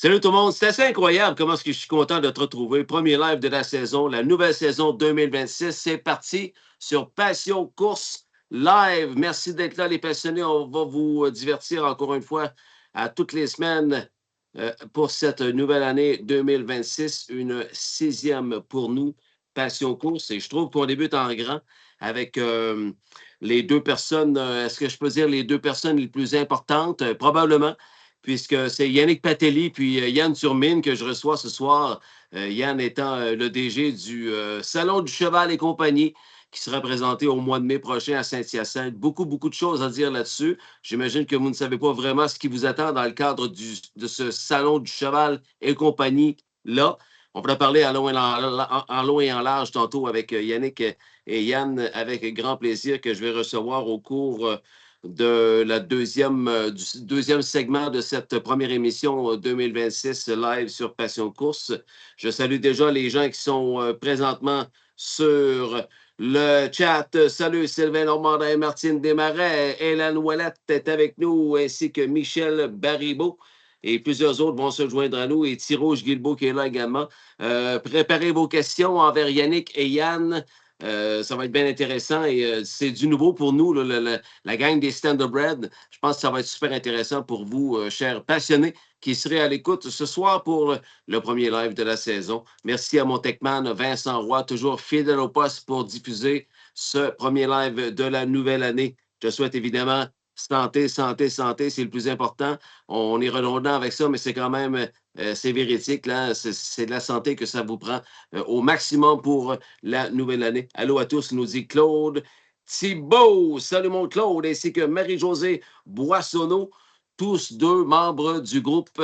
Salut tout le monde, c'est assez incroyable comment est-ce que je suis content de te retrouver. Premier live de la saison, la nouvelle saison 2026, c'est parti sur Passion Course Live. Merci d'être là les passionnés, on va vous divertir encore une fois à toutes les semaines pour cette nouvelle année 2026, une sixième pour nous, Passion Course. Et je trouve qu'on débute en grand avec les deux personnes, est-ce que je peux dire les deux personnes les plus importantes? Probablement puisque c'est Yannick Patelli puis Yann Turmine que je reçois ce soir. Yann étant le DG du Salon du Cheval et compagnie qui sera présenté au mois de mai prochain à Saint-Hyacinthe. Beaucoup, beaucoup de choses à dire là-dessus. J'imagine que vous ne savez pas vraiment ce qui vous attend dans le cadre de ce Salon du Cheval et compagnie-là. On pourra parler en long et en large tantôt avec Yannick et Yann, avec grand plaisir que je vais recevoir au cours de la du deuxième segment de cette première émission 2026 live sur Passion Course. Je salue déjà les gens qui sont présentement sur le chat. Salut Sylvain Normandin et Martine Desmarais. Hélène Ouellette est avec nous, ainsi que Michel Baribeau. Et plusieurs autres vont se joindre à nous. Et Thirouge Guilbeault qui est là également. Préparez vos questions envers Yannick et Yann. Ça va être bien intéressant et c'est du nouveau pour nous, la gang des Standardbred. Je pense que ça va être super intéressant pour vous, chers passionnés, qui seraient à l'écoute ce soir pour le premier live de la saison. Merci à mon techman Vincent Roy, toujours fidèle au poste pour diffuser ce premier live de la nouvelle année. Je souhaite évidemment santé, santé, santé, c'est le plus important. On est redondant avec ça, mais c'est quand même c'est véridique, là. C'est de la santé que ça vous prend au maximum pour la nouvelle année. Allô à tous, nous dit Claude Thibault. Salut mon Claude, ainsi que Marie-Josée Boissonneau, tous deux membres du groupe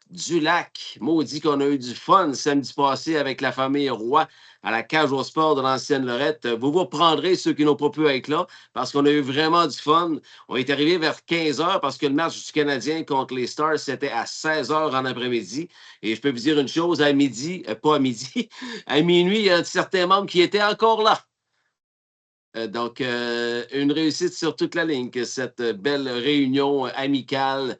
du Lac. Maudit qu'on a eu du fun samedi passé avec la famille Roy à la cage au sport de l'ancienne Lorette. Vous vous reprendrez ceux qui n'ont pas pu être là parce qu'on a eu vraiment du fun. On est arrivé vers 15 h parce que le match du Canadien contre les Stars, c'était à 16 h en après-midi. Et je peux vous dire une chose, à midi, pas à midi, à minuit, il y a un certain membre qui était encore là. Donc, une réussite sur toute la ligne, que cette belle réunion amicale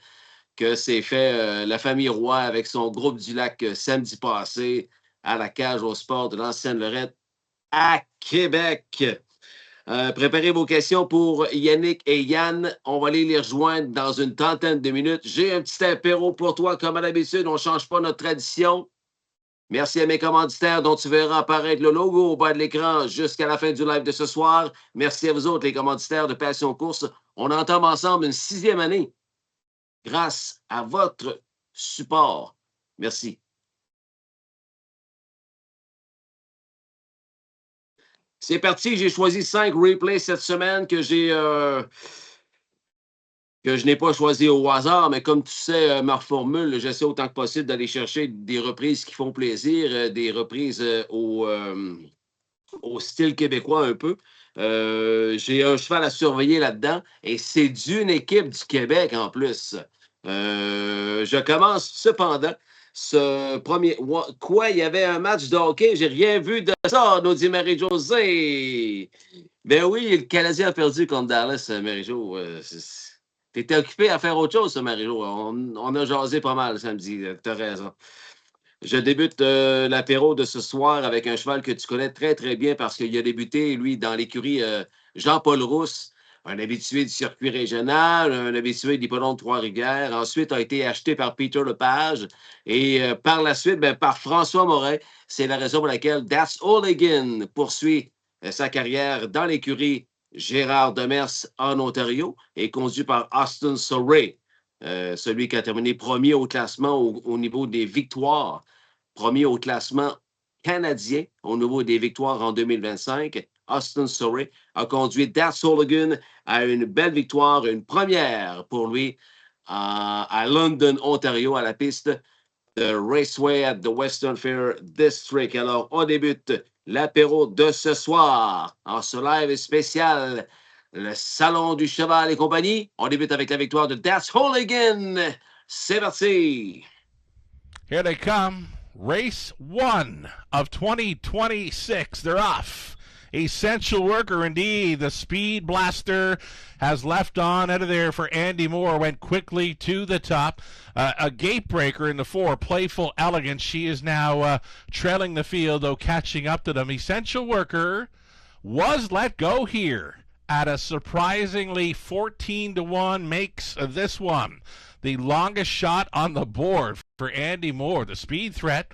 que s'est fait la famille Roy avec son groupe du Lac samedi passé à la cage au sport de l'ancienne Lorette à Québec. Préparez vos questions pour Yannick et Yann. On va aller les rejoindre dans une trentaine de minutes. J'ai un petit apéro pour toi, comme à l'habitude. On ne change pas notre tradition. Merci à mes commanditaires dont tu verras apparaître le logo au bas de l'écran jusqu'à la fin du live de ce soir. Merci à vous autres, les commanditaires de Passion Course. On entame ensemble une sixième année grâce à votre support. Merci. C'est parti, j'ai choisi 5 replays cette semaine que je n'ai pas choisi au hasard, mais comme tu sais, ma formule, j'essaie autant que possible d'aller chercher des reprises qui font plaisir, des reprises au style québécois un peu. J'ai un cheval à surveiller là-dedans et c'est d'une équipe du Québec en plus. Je commence cependant ce premier. Quoi, il y avait un match de hockey? J'ai rien vu de ça, nous dit Marie-Josée. Ben oui, le Canadien a perdu contre Dallas, Marie-Jo. T'étais occupé à faire autre chose, Marie-Jo. On a jasé pas mal samedi. T'as raison. Je débute l'apéro de ce soir avec un cheval que tu connais très, très bien parce qu'il a débuté, lui, dans l'écurie Jean-Paul Rousse, un habitué du circuit régional, un habitué d'Hippodrome de Trois-Rivières. Ensuite, a été acheté par Peter Lepage et par la suite, par François Moret. C'est la raison pour laquelle Das O'Ligan poursuit sa carrière dans l'écurie Gérard Demers en Ontario et conduit par Austin Surrey. Celui qui a terminé premier au classement au niveau des victoires, premier au classement canadien au niveau des victoires en 2025. Austin Surrey a conduit Das O'Ligan à une belle victoire, une première pour lui à London, Ontario, à la piste de Raceway at the Western Fair District. Alors, on débute l'apéro de ce soir en ce live spécial le Salon du Cheval et compagnie. On débute avec la victoire de Das O'Ligan. C'est parti! Here they come. Race 1 of 2026. They're off. Essential Worker, indeed. The Speed Blaster has left on out of there for Andy Moore. Went quickly to the top. A gate breaker in the 4. Playful Elegance. She is now trailing the field, though catching up to them. Essential Worker was let go here at a surprisingly 14-1, makes this one the longest shot on the board for Andy Moore. The speed threat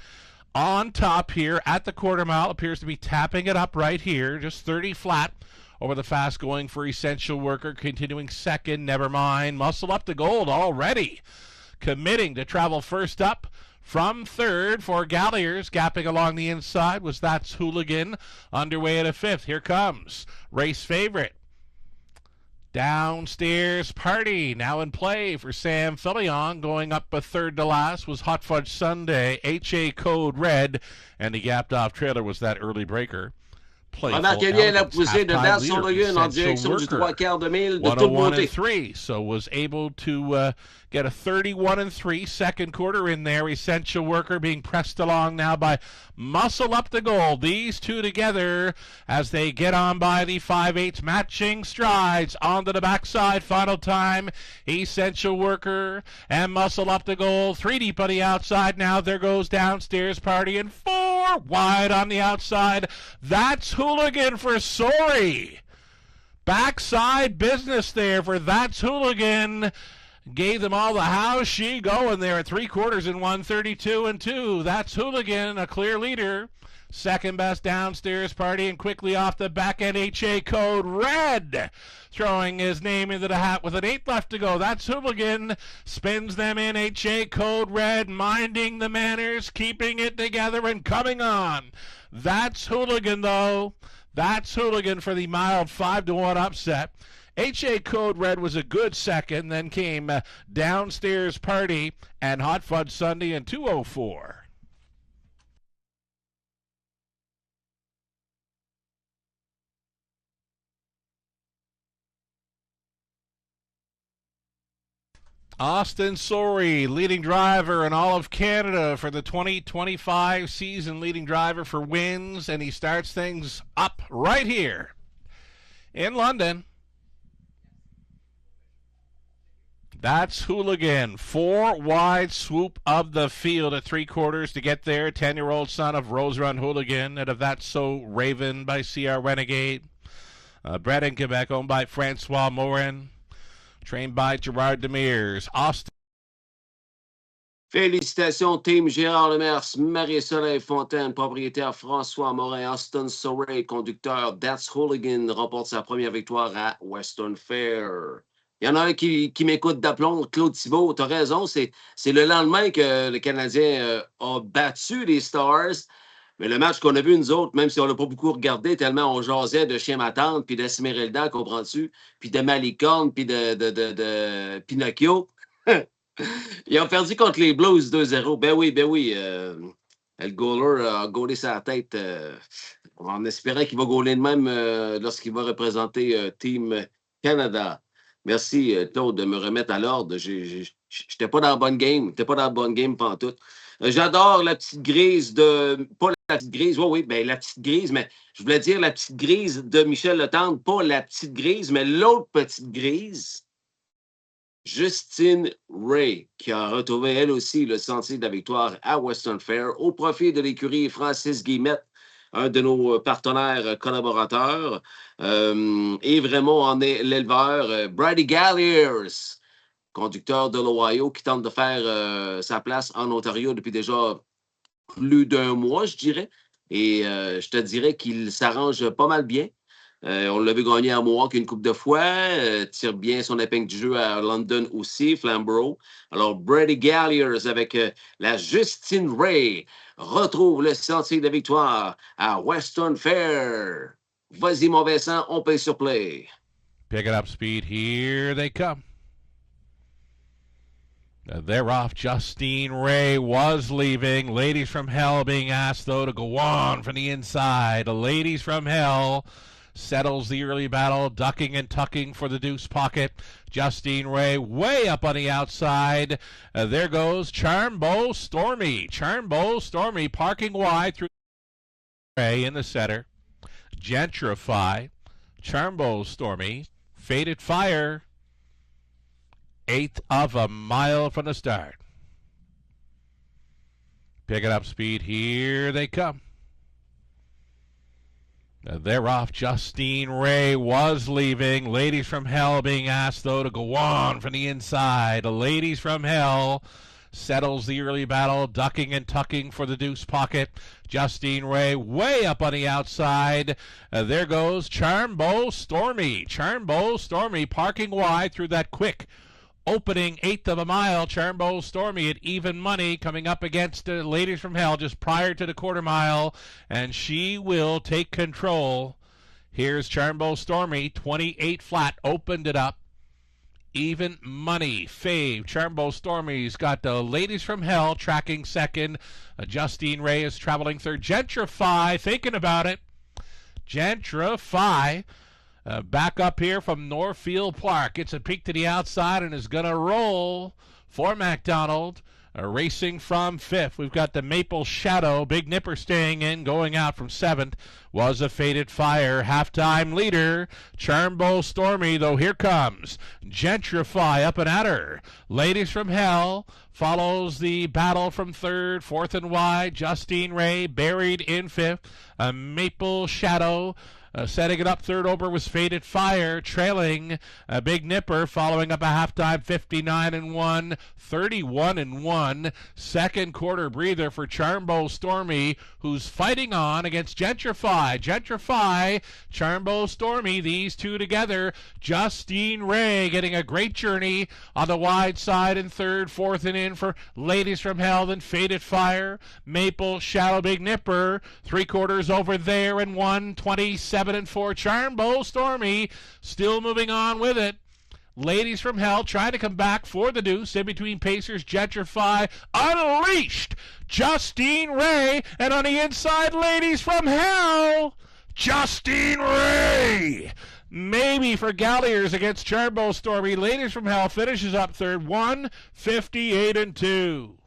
on top here at the quarter mile appears to be tapping it up right here, just 30 flat over the fast going for Essential Worker, continuing second. Never mind, Muscle Up to Gold already committing to travel first up from third for Galliers. Gapping along the inside was That's Hooligan, underway at a 5th. Here comes race favorite Downstairs Party, now in play for Sam Fillion. Going up a 3rd to last was Hot Fudge Sunday, HA Code Red, and the gapped off trailer was that early breaker. Remarquez bien la poussée de That's Hooligan en direction du 3/4de mille de toute beauté. 101-3, so was able to get a 31-3 second quarter in there. Essential Worker being pressed along now by Muscle Up to Gold. These two together as they get on by the 5/8, matching strides onto the backside. Final time, Essential Worker and Muscle Up to Gold. 3 deep on the outside now. There goes Downstairs Party, and 4 wide on the outside. That's Hooligan for Sorry. Backside business there for That's Hooligan. Gave them all the how's she going there at 3/4 in 1:32-2. That's Hooligan, a clear leader. Second best Downstairs Party, and quickly off the back end, HA Code Red, throwing his name into the hat with an 8 left to go. That's Hooligan, spins them in. HA Code Red, minding the manners, keeping it together and coming on. That's Hooligan, though. That's Hooligan for the mild 5-1 upset. HA Code Red was a good second. Then came Downstairs Party and Hot Fudge Sunday in 2:04. Austin Sorry, leading driver in all of Canada for the 2025 season, leading driver for wins, and he starts things up right here in London. That's Hooligan. 4 wide swoop of the field at 3/4 to get there. 10-year-old son of Rose Run Hooligan and of That's So Raven by CR Renegade. Bred in Quebec, owned by Francois Morin. Trained by Gerard Demers. Austin. Félicitations, Team Gérard Lemers, Marie-Soleil Fontaine, propriétaire François Morin, Austin Sorey, conducteur That's Hooligan, remporte sa première victoire à Western Fair. Il y en a un qui m'écoute d'aplomb, Claude Thibault. Tu as raison, c'est le lendemain que le Canadien a battu les Stars. Mais le match qu'on a vu, nous autres, même si on l'a pas beaucoup regardé, tellement on jasait de Chien Matante, puis d'Esmeralda, comprends-tu, puis de Malicorne, puis de Pinocchio. Ils ont perdu contre les Blues 2-0. Ben oui. Le goaler a gaulé sa tête en espérant qu'il va gauler de même lorsqu'il va représenter Team Canada. Merci, Claude, de me remettre à l'ordre. J'étais pas dans la bonne game. J'étais pas dans la bonne game pantoute. J'adore la petite grise de... Pas la petite grise, oui, ben la petite grise, mais je voulais dire la petite grise de Michel Letendre, pas la petite grise, mais l'autre petite grise, Justine Ray, qui a retrouvé elle aussi le sentier de la victoire à Western Fair au profit de l'écurie Francis Guillemette, un de nos partenaires collaborateurs. Et vraiment, on est l'éleveur Brady Galliers, conducteur de l'Ohio, qui tente de faire sa place en Ontario depuis déjà plus d'1 mois, je dirais. Et je te dirais qu'il s'arrange pas mal bien. On l'a vu gagner à Mohawk une couple de fois, tire bien son épingle du jeu à London aussi, Flamborough. Alors, Brady Galliers avec la Justine Ray retrouve le sentier de victoire à Western Fair. Vas-y, mon Vincent, on paye sur play. Pick it up, Speed. Here they come. They're off. Justine Ray was leaving. Ladies from Hell being asked, though, to go on from the inside. Ladies from Hell settles the early battle, ducking and tucking for the deuce pocket. Justine Ray way up on the outside. There goes Charmbo Stormy. Charmbo Stormy parking wide through Ray in the center. Gentrify, Charmbo Stormy, Faded Fire, 1/8 of a mile from the start. Picking up speed, here they come. They're off. Justine Ray was leaving. Ladies from Hell being asked, though, to go on from the inside. Ladies from Hell settles the early battle, ducking and tucking for the deuce pocket. Justine Ray way up on the outside. There goes Charmbo Stormy. Charmbo Stormy parking wide through that quick opening 1/8 of a mile. Charmbo Stormy at even money coming up against Ladies from Hell just prior to the quarter mile, and she will take control. Here's Charmbo Stormy, 28 flat, opened it up. Even money, Fave. Charmbo Stormy's got the Ladies from Hell tracking second. Justine Ray is traveling third. Gentrify, thinking about it. Gentrify. Back up here from Northfield Park. It's a peek to the outside and is going to roll for MacDonald. Racing from fifth. We've got the Maple Shadow. Big Nipper staying in, going out from seventh. Was a Faded Fire. Halftime leader. Charmbo Stormy, though here comes Gentrify up and at her. Ladies from Hell follows the battle from third. Fourth and wide. Justine Ray buried in fifth. Maple Shadow. Setting it up third over was Faded Fire, trailing Big Nipper, following up a halftime 59-1, 31-1. Second quarter breather for Charmbo Stormy, who's fighting on against Gentrify. Gentrify, Charmbo Stormy, these two together. Justine Ray getting a great journey on the wide side in third, fourth and in for Ladies from Hell, then Faded Fire. Maple Shadow, Big Nipper, 3/4 over there and 1:27 and 4. Charmbo Stormy still moving on with it. Ladies from Hell trying to come back for the deuce. In between Pacers, Gentrify unleashed. Justine Ray, and on the inside, Ladies from Hell. Justine Ray. Maybe for Galliers against Charmbo Stormy. Ladies from Hell finishes up third, 1:58-2.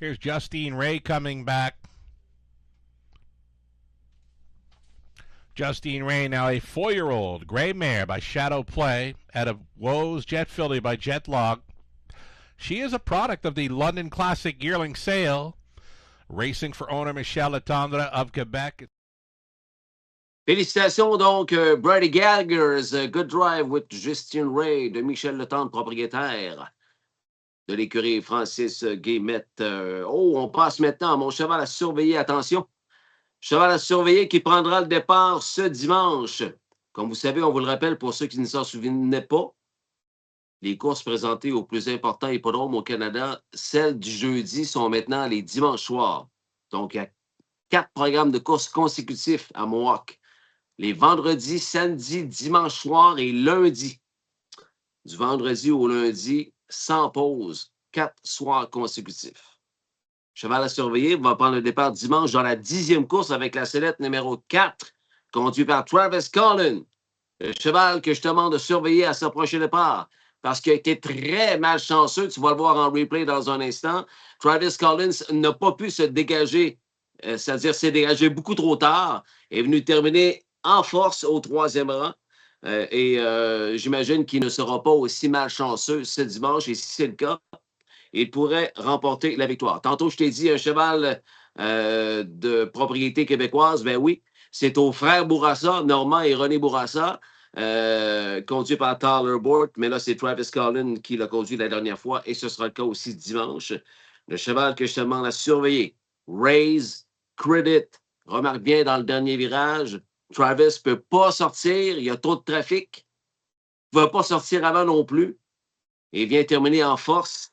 Here's Justine Ray coming back. Justine Ray, now a 4-year-old gray mare by Shadow Play out of Woes Jet Filly by Jet Log. She is a product of the London Classic Yearling Sale, racing for owner Michel Letendre of Quebec. Félicitations donc, Brady Gallagher's Good Drive with Justine Ray de Michel Letendre, propriétaire de l'écurie Francis Guillemette. On passe maintenant à mon cheval à surveiller. Attention, cheval à surveiller qui prendra le départ ce dimanche. Comme vous savez, on vous le rappelle pour ceux qui ne s'en souvenaient pas, les courses présentées aux plus importants hippodromes au Canada, celles du jeudi, sont maintenant les dimanches soirs. Donc, il y a 4 programmes de courses consécutifs à Mohawk. Les vendredis, samedi, dimanche soir et lundi. Du vendredi au lundi, sans pause, 4 soirs consécutifs. Cheval à surveiller va prendre le départ dimanche dans la 10e course avec la sellette numéro 4, conduit par Travis Collins. Le cheval que je te demande de surveiller à ce prochain départ, parce qu'il a été très malchanceux, tu vas le voir en replay dans un instant. Travis Collins n'a pas pu se dégager, c'est-à-dire s'est dégagé beaucoup trop tard, est venu terminer en force au 3e rang. J'imagine qu'il ne sera pas aussi malchanceux ce dimanche. Et si c'est le cas, il pourrait remporter la victoire. Tantôt, je t'ai dit un cheval de propriété québécoise. Ben oui, c'est aux frères Bourassa, Normand et René Bourassa, conduit par Tyler Bourt. Mais là, c'est Travis Collins qui l'a conduit la dernière fois. Et ce sera le cas aussi dimanche. Le cheval que je te demande à surveiller, Raise Credit. Remarque bien dans le dernier virage, Travis ne peut pas sortir, il y a trop de trafic. Il ne va pas sortir avant non plus. Et vient terminer en force.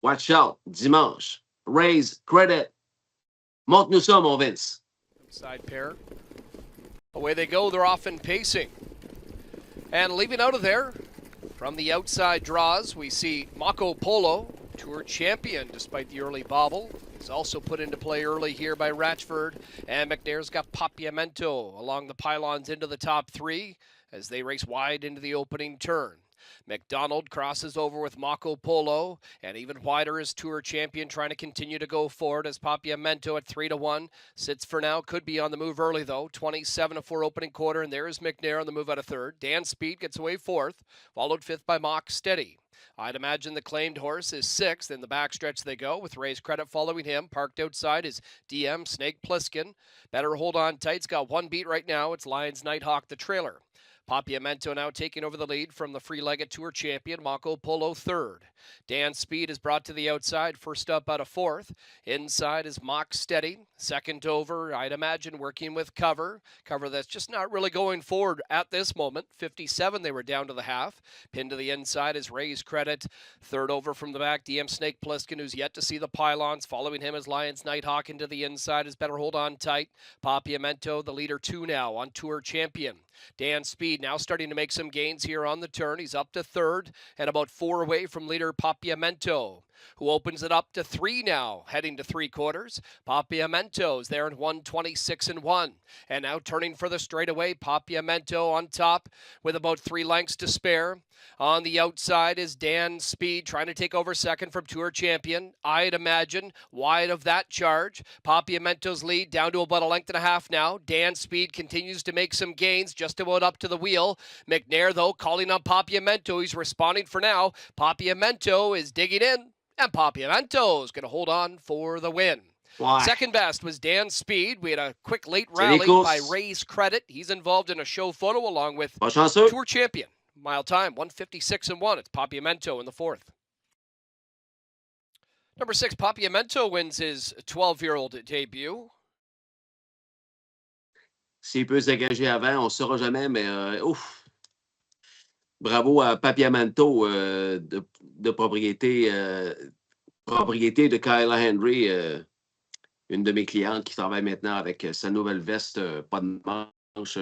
Watch out, dimanche. Raise Credit. Montre-nous ça, mon Vince. Side pair. Away they go, they're off and pacing. And leaving out of there, from the outside draws, we see Mako Polo, Tour champion despite the early bobble. He's also put into play early here by Ratchford. And McNair's got Papiamento along the pylons into the top 3 as they race wide into the opening turn. McDonald crosses over with Mako Polo, and even wider is Tour Champion trying to continue to go forward as Papiamento at 3-1. Sits for now, could be on the move early though. 27-4 opening quarter, and there is McNair on the move out of third. Dan Speed gets away fourth, followed fifth by Mock Steady. I'd imagine the claimed horse is sixth. In the backstretch they go, with Ray's Credit following him. Parked outside is DM Snake Plissken. Better Hold On Tight's got one beat right now. It's Lions Nighthawk, the trailer. Papiamento now taking over the lead from the Free-Legged Tour Champion, Mako Polo third. Dan Speed is brought to the outside, first up out of fourth. Inside is Mock Steady. Second over, I'd imagine, working with Cover. Cover that's just not really going forward at this moment. 57, they were down to the half. Pinned to the inside is Ray's Credit. Third over from the back, DM Snake Plissken, who's yet to see the pylons. Following him is Lions Nighthawk. Into the inside is Better Hold On Tight. Papiamento, the leader, 2 now on Tour Champion. Dan Speed now starting to make some gains here on the turn. He's up to third and about 4 away from leader Papiamento, who opens it up to 3 now, heading to 3/4. Papiamento's there in 1:26-1. And now turning for the straightaway, Papiamento on top with about 3 lengths to spare. On the outside is Dan Speed trying to take over second from Tour Champion. I'd imagine wide of that charge. Papiamento's lead down to about 1.5 lengths now. Dan Speed continues to make some gains, just about up to the wheel. McNair, though, calling on Papiamento. He's responding for now. Papiamento is digging in, and Papiamento is going to hold on for the win. Why? Second best was Dan Speed. We had a quick late rally by Ray's Credit. He's involved in a show photo along with Tour Champion. Mile time, 1:56-1. It's Papiamento in the fourth. Number 6, Papiamento wins his 12-year-old debut. S'il peut s'engager avant, on ne saura jamais, mais ouf! Bravo à Papiamento de propriété de Kyla Henry, une de mes clientes qui travaille maintenant avec sa nouvelle veste, pas de manche,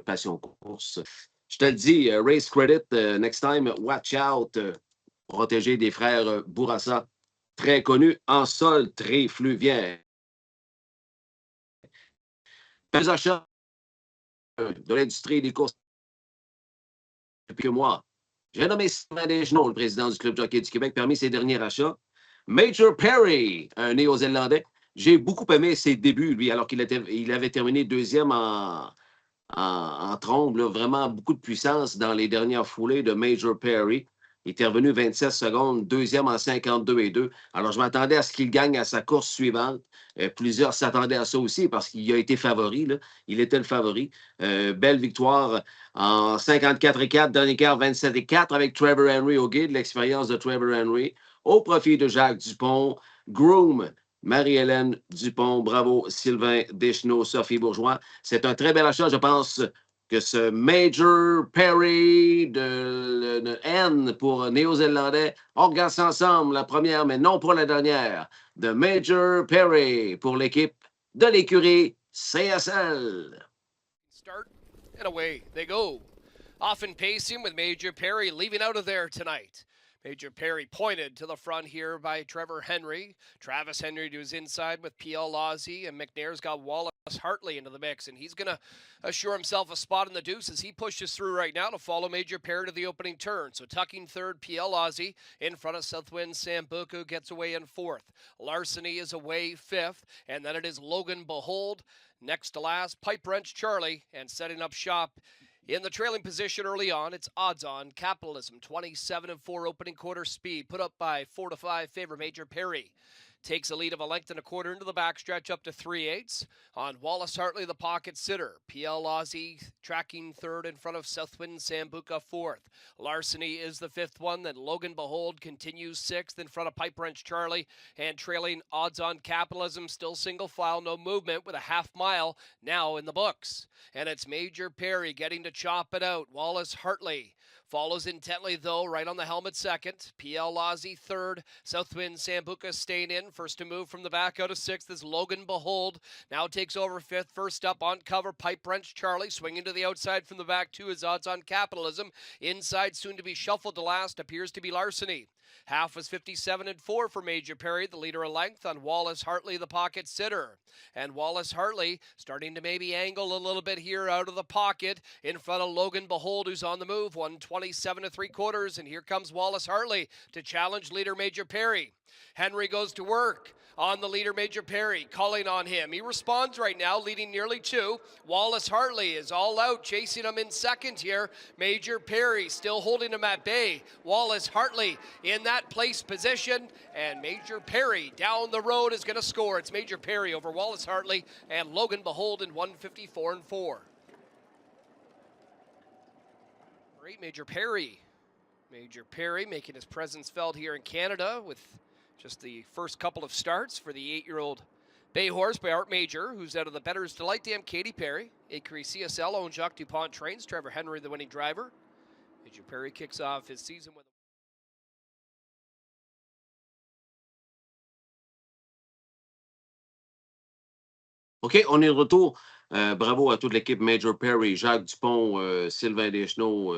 Passion Course. Je te le dis, Race Credit, next time, watch out, protégé des frères Bourassa, très connu en sol tréfluvien. Les achats de l'industrie des courses depuis que moi. J'ai nommé Sylvain Desgenaux, le président du Club Jockey du Québec, parmi ses derniers achats. Major Perry, un Néo-Zélandais. J'ai beaucoup aimé ses débuts, lui, alors qu'il avait terminé deuxième en trombe. Là, vraiment beaucoup de puissance dans les dernières foulées de Major Perry. Il était revenu 27 secondes, deuxième en 52-2. Alors, je m'attendais à ce qu'il gagne à sa course suivante. Plusieurs s'attendaient à ça aussi parce qu'il a été favori. Là. Il était le favori. Belle victoire en 54-4, dernier quart 27-4 avec Trevor Henry au guide, l'expérience de Trevor Henry, au profit de Jacques Dupont. Groom, Marie-Hélène Dupont. Bravo, Sylvain Desgenaux, Sophie Bourgeois. C'est un très bel achat, je pense, que ce Major Perry de N pour Néo-Zélandais. On regarde ça ensemble, la première, mais non pour la dernière, de Major Perry pour l'équipe de l'écurie CSL. Start and away they go. Often pacing with Major Perry leaving out of there tonight. Major Perry pointed to the front here by Trevor Henry. Travis Henry to his inside with P.L. Lawsey, and McNair's got Wallace Hartley into the mix, and he's going to assure himself a spot in the deuce as he pushes through right now to follow Major Perry to the opening turn. So tucking third, P.L. Lawsey in front of Southwind Sambuca gets away in fourth. Larceny is away fifth, and then it is Logan Behold next to last, Pipe Wrench Charlie, and setting up shop in the trailing position early on, it's Odds On Capitalism, 27-4 opening quarter speed, put up by 4-5 favor Major Perry. Takes a lead of 1.25 lengths into the backstretch up to 3/8. On Wallace Hartley, the pocket sitter. P.L. Lawsey tracking third in front of Southwind Sambuca fourth. Larceny is the fifth one. Then Logan Behold continues sixth in front of Pipe Wrench Charlie. And trailing Odds On Capitalism, still single file, no movement with a half mile now in the books. And it's Major Perry getting to chop it out. Wallace Hartley follows intently, though, right on the helmet second. P.L. Lawsey third. Southwind Sambuca staying in. First to move from the back out of sixth is Logan Behold. Now takes over fifth. First up on cover, Pipe Wrench Charlie. Swinging to the outside from the back, too, is Odds On Capitalism. Inside, soon to be shuffled to last, appears to be Larceny. Half was 57-4 for Major Perry, the leader in length, on Wallace Hartley, the pocket sitter. And Wallace Hartley starting to maybe angle a little bit here out of the pocket in front of Logan Behold, who's on the move, 127 3/4. And here comes Wallace Hartley to challenge leader Major Perry. Henry goes to work on the leader Major Perry, calling on him. He responds right now, leading nearly 2. Wallace Hartley is all out, chasing him in second here. Major Perry still holding him at bay. Wallace Hartley in that place position, and Major Perry down the road is going to score. It's Major Perry over Wallace Hartley and Logan Behold in 154-4. Great Major Perry. Major Perry making his presence felt here in Canada with just the first couple of starts for the 8-year-old bay horse by Art Major, who's out of the Bettor's Delight Dam. Katy Perry, Écurie CSL, owned Jacques Dupont trains. Trevor Henry, the winning driver. Major Perry kicks off his season with OK, on est de retour. Bravo à toute l'équipe Major Perry, Jacques Dupont, Sylvain Deschenaux,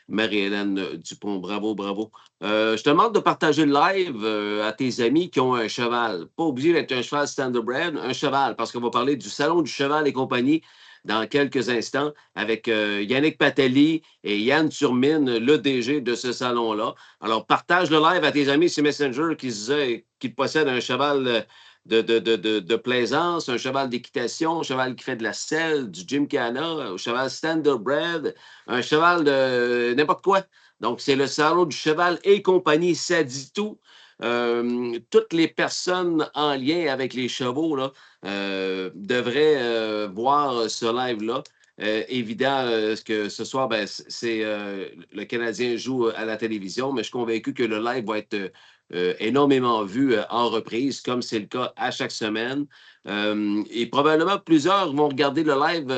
Marie-Hélène Dupont. Bravo, bravo. Je te demande de partager le live à tes amis qui ont un cheval. Pas obligé d'être un cheval standardbred, un cheval, parce qu'on va parler du Salon du cheval et compagnie dans quelques instants avec Yannick Patelli et Yann Turmine, le DG de ce salon-là. Alors, partage le live à tes amis sur Messenger qui possèdent un cheval de plaisance, un cheval d'équitation, un cheval qui fait de la selle, du gymkhana, un cheval standardbred, un cheval de n'importe quoi. Donc, c'est le salon du cheval et compagnie, ça dit tout. Toutes les personnes en lien avec les chevaux là, devraient voir ce live-là. Évident que ce soir, ben, le Canadien joue à la télévision, mais je suis convaincu que le live va être énormément vu en reprise, comme c'est le cas à chaque semaine. Et probablement plusieurs vont regarder le live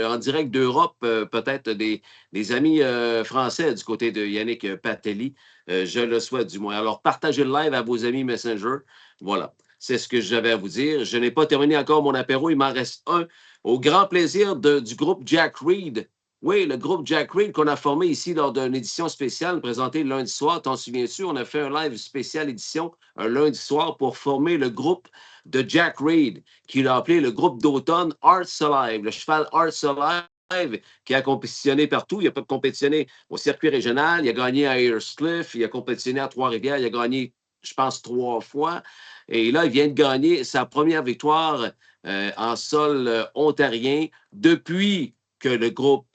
en direct d'Europe, peut-être des amis français du côté de Yannick Patelli. Je le souhaite du moins. Alors, partagez le live à vos amis Messenger. Voilà, c'est ce que j'avais à vous dire. Je n'ai pas terminé encore mon apéro, il m'en reste un. Au grand plaisir du groupe Jack Reed. Oui, le groupe Jack Reed qu'on a formé ici lors d'une édition spéciale présentée le lundi soir. T'en souviens-tu? On a fait un live spécial édition un lundi soir pour former le groupe de Jack Reed, qu'il a appelé le groupe d'automne Hearts Alive, le cheval Hearts Alive qui a compétitionné partout. Il a compétitionné au circuit régional, il a gagné à Ayrscliff, il a compétitionné à Trois-Rivières, il a gagné, je pense, 3 fois. Et là, il vient de gagner sa première victoire en sol ontarien depuis que le groupe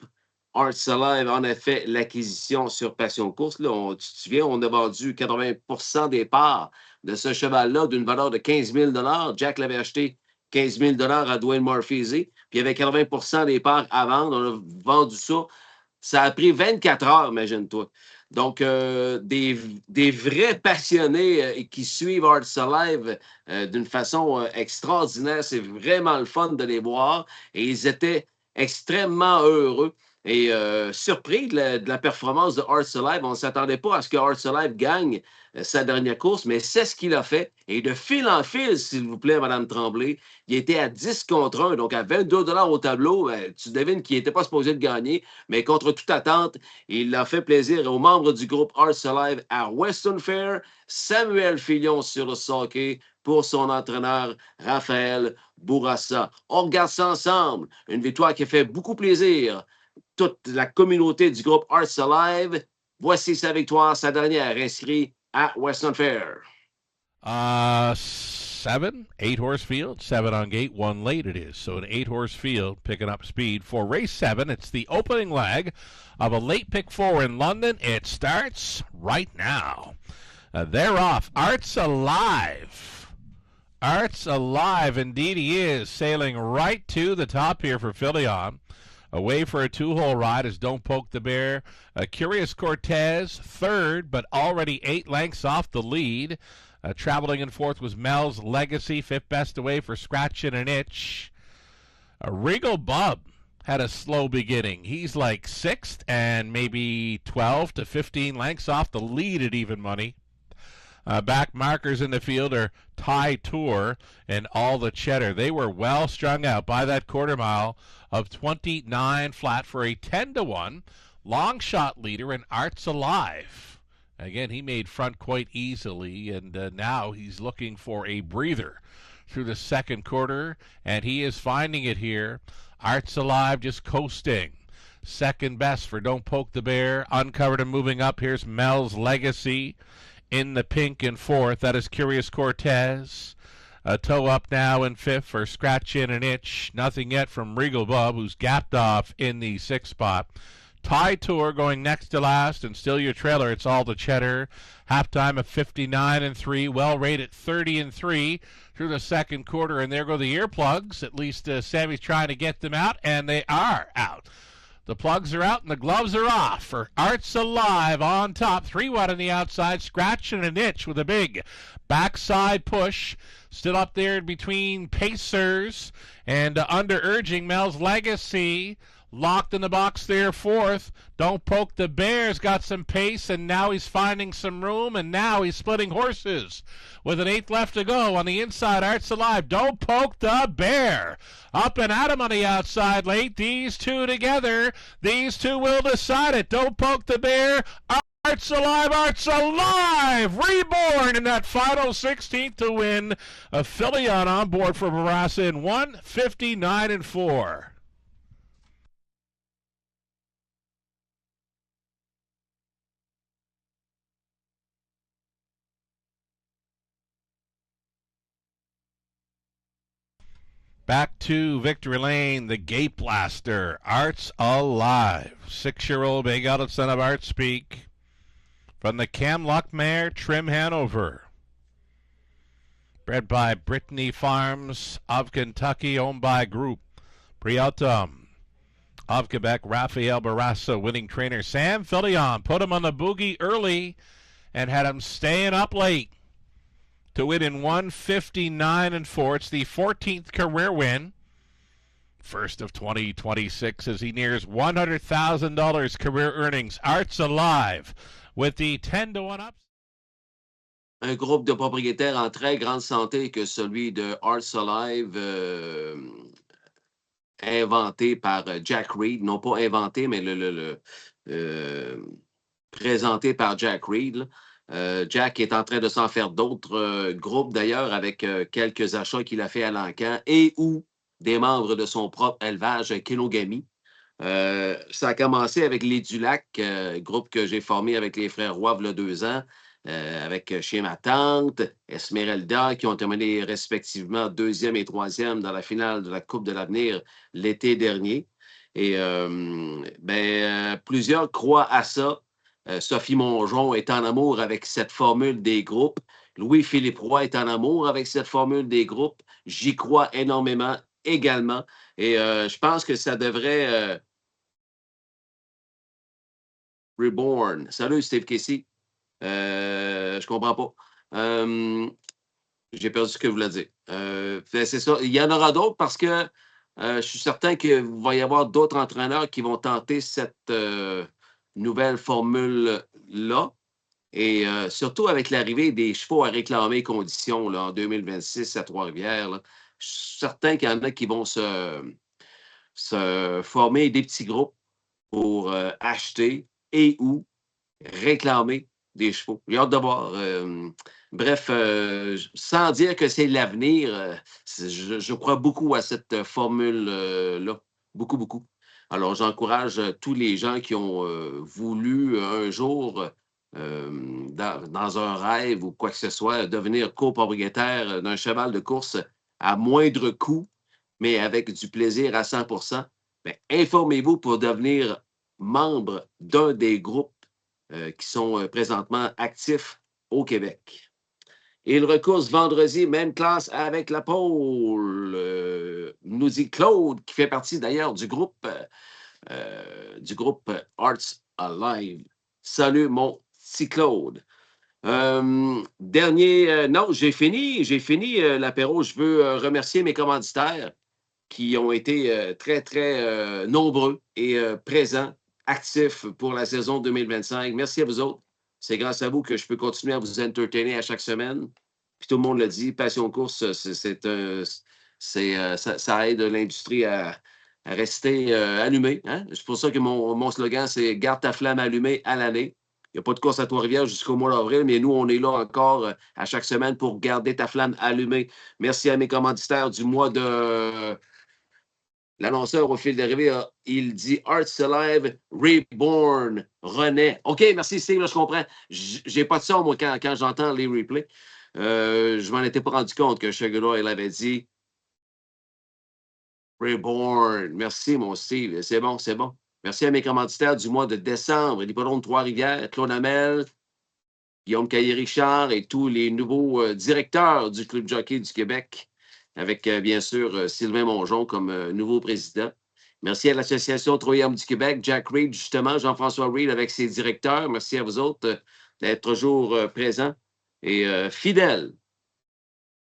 Hearts Alive en a fait l'acquisition sur Passion Course. Là, tu te souviens, on a vendu 80 des parts de ce cheval-là d'une valeur de 15 000 $. Jack l'avait acheté 15 000 $ à Dwayne Murphy, puis il y avait 80 des parts à vendre. On a vendu ça. Ça a pris 24 heures, imagine-toi. Donc, des vrais passionnés qui suivent Hearts Alive d'une façon extraordinaire. C'est vraiment le fun de les voir. Et ils étaient extrêmement heureux et surpris de la performance de Hearts Alive. On ne s'attendait pas à ce que Hearts Alive gagne sa dernière course, mais c'est ce qu'il a fait. Et de fil en fil, s'il vous plaît, Mme Tremblay, il était à 10 contre 1, donc à 22 $ au tableau. Tu devines qu'il n'était pas supposé de gagner, mais contre toute attente, il a fait plaisir aux membres du groupe Hearts Alive à Weston Fair. Samuel Fillon sur le hockey pour son entraîneur Raphaël Bourassa. On regarde ça ensemble. Une victoire qui a fait beaucoup plaisir. Toute la communauté du groupe Hearts Alive. Voici sa victoire, sa dernière, inscrite à Weston Fair. 7, 8-horse field, 7 on gate, 1 late it is. So an 8-horse field picking up speed for race 7. It's the opening leg of a late pick 4 in London. It starts right now. They're off. Arts Alive. Arts Alive, indeed he is, sailing right to the top here for Filion. Away for a 2-hole ride is Don't Poke the Bear. Curious Cortez, third, but already 8 lengths off the lead. Traveling in fourth was Mel's Legacy, fifth best away for Scratchin' an Itch. Regal Bub had a slow beginning. He's like 6th and maybe 12 to 15 lengths off the lead at even money. Back markers in the field are Ty Tour and All the Cheddar. They were well strung out by that quarter mile of 29 flat for a 10-1 long shot leader in Arts Alive. Again, he made front quite easily, and now he's looking for a breather through the second quarter, and he is finding it here. Arts Alive just coasting. Second best for Don't Poke the Bear. Uncovered and moving up. Here's Mel's Legacy in the pink in fourth. That is Curious Cortez. A toe up now in fifth for Scratch in an Itch. Nothing yet from Regal Bub, who's gapped off in the sixth spot. Tie Tour going next to last, and still your trailer. It's all the cheddar. Halftime of 59-3. Well rated 30-3 through the second quarter, and there go the earplugs. At least Sammy's trying to get them out, and they are out. The plugs are out and the gloves are off for Arts Alive on top. 3-1 on the outside. Scratch and an Itch with a big backside push. Still up there between Pacers and under urging Mel's Legacy. Locked in the box there, fourth. Don't Poke the Bear's got some pace, and now he's finding some room, and now he's splitting horses. With an eighth left to go on the inside, Arts Alive. Don't Poke the Bear. Up and at him on the outside late. These two together. These two will decide it. Don't Poke the Bear. Arts Alive, Arts Alive! Reborn in that final 16th to win. A Phillion on board for Barassa in 1:59-4. Back to Victory Lane, the Gate Blaster, Arts Alive. 6-year-old big out of son of Art Speak. From the Camluck mare, Trim Hanover. Bred by Brittany Farms of Kentucky, owned by Group Priautum of Quebec. Rafael Barassa, winning trainer. Sam Phillion put him on the boogie early and had him staying up late to win in 1:59-4. It's the 14th career win. First of 2026 as he nears $100,000 career earnings. Arts Alive with the 10-1 ups. Un groupe de propriétaires en très grande santé que celui de Arts Alive, inventé par Jack Reed. Non pas inventé, mais présenté par Jack Reed, là. Jack est en train de s'en faire d'autres groupes, d'ailleurs, avec quelques achats qu'il a fait à l'Ancan et ou des membres de son propre élevage Kenogami. Ça a commencé avec les Dulac, groupe que j'ai formé avec les frères Roy il y a 2 ans, avec chez ma tante, Esmeralda, qui ont terminé respectivement 2e et 3e dans la finale de la Coupe de l'Avenir l'été dernier. Et plusieurs croient à ça. Sophie Mongeon est en amour avec cette formule des groupes. Louis-Philippe Roy est en amour avec cette formule des groupes. J'y crois énormément également. Et je pense que ça devrait... Reborn. Salut, Steve Casey. Je comprends pas. J'ai perdu ce que vous voulez dire. C'est ça. Il y en aura d'autres parce que je suis certain qu'il va y avoir d'autres entraîneurs qui vont tenter cette... nouvelle formule-là. Et surtout avec l'arrivée des chevaux à réclamer conditions là, en 2026 à Trois-Rivières, là, je suis certain qu'il y en a qui vont se former des petits groupes pour acheter et ou réclamer des chevaux. J'ai hâte de voir. Bref, sans dire que c'est l'avenir, je crois beaucoup à cette formule-là. Beaucoup, beaucoup. Alors, j'encourage tous les gens qui ont voulu un jour, dans un rêve ou quoi que ce soit, devenir copropriétaire d'un cheval de course à moindre coût, mais avec du plaisir à 100%. Bien, informez-vous pour devenir membre d'un des groupes qui sont présentement actifs au Québec. Il recourse vendredi, même classe avec la pole. Nous dit Claude, qui fait partie d'ailleurs du groupe Arts Alive. Salut, mon petit Claude. Non, j'ai fini l'apéro. Je veux remercier mes commanditaires qui ont été très, très nombreux et présents, actifs pour la saison 2025. Merci à vous autres. C'est grâce à vous que je peux continuer à vous entertainer à chaque semaine. Puis tout le monde le dit, Passion Course, ça aide l'industrie à rester allumée. Hein? C'est pour ça que mon slogan, c'est « Garde ta flamme allumée à l'année ». Il n'y a pas de course à Trois-Rivières jusqu'au mois d'avril, mais nous, on est là encore à chaque semaine pour garder ta flamme allumée. Merci à mes commanditaires du mois de... L'annonceur au fil d'arrivée, il dit Arts Alive Reborn, René. OK, merci Steve, là, je comprends. J'ai pas de son, moi, quand j'entends les replays. Je m'en étais pas rendu compte que ce gars-là, il avait dit Reborn. Merci, mon Steve. C'est bon, c'est bon. Merci à mes commanditaires du mois de décembre. L'Hippodrome Trois-Rivières, Claude Hamel, Guillaume Caillé-Richard et tous les nouveaux directeurs du Club Jockey du Québec, avec bien sûr Sylvain Mongeon comme nouveau président. Merci à l'Association Troyum du Québec, Jack Reed, justement, Jean-François Reed avec ses directeurs. Merci à vous autres d'être toujours présents et fidèles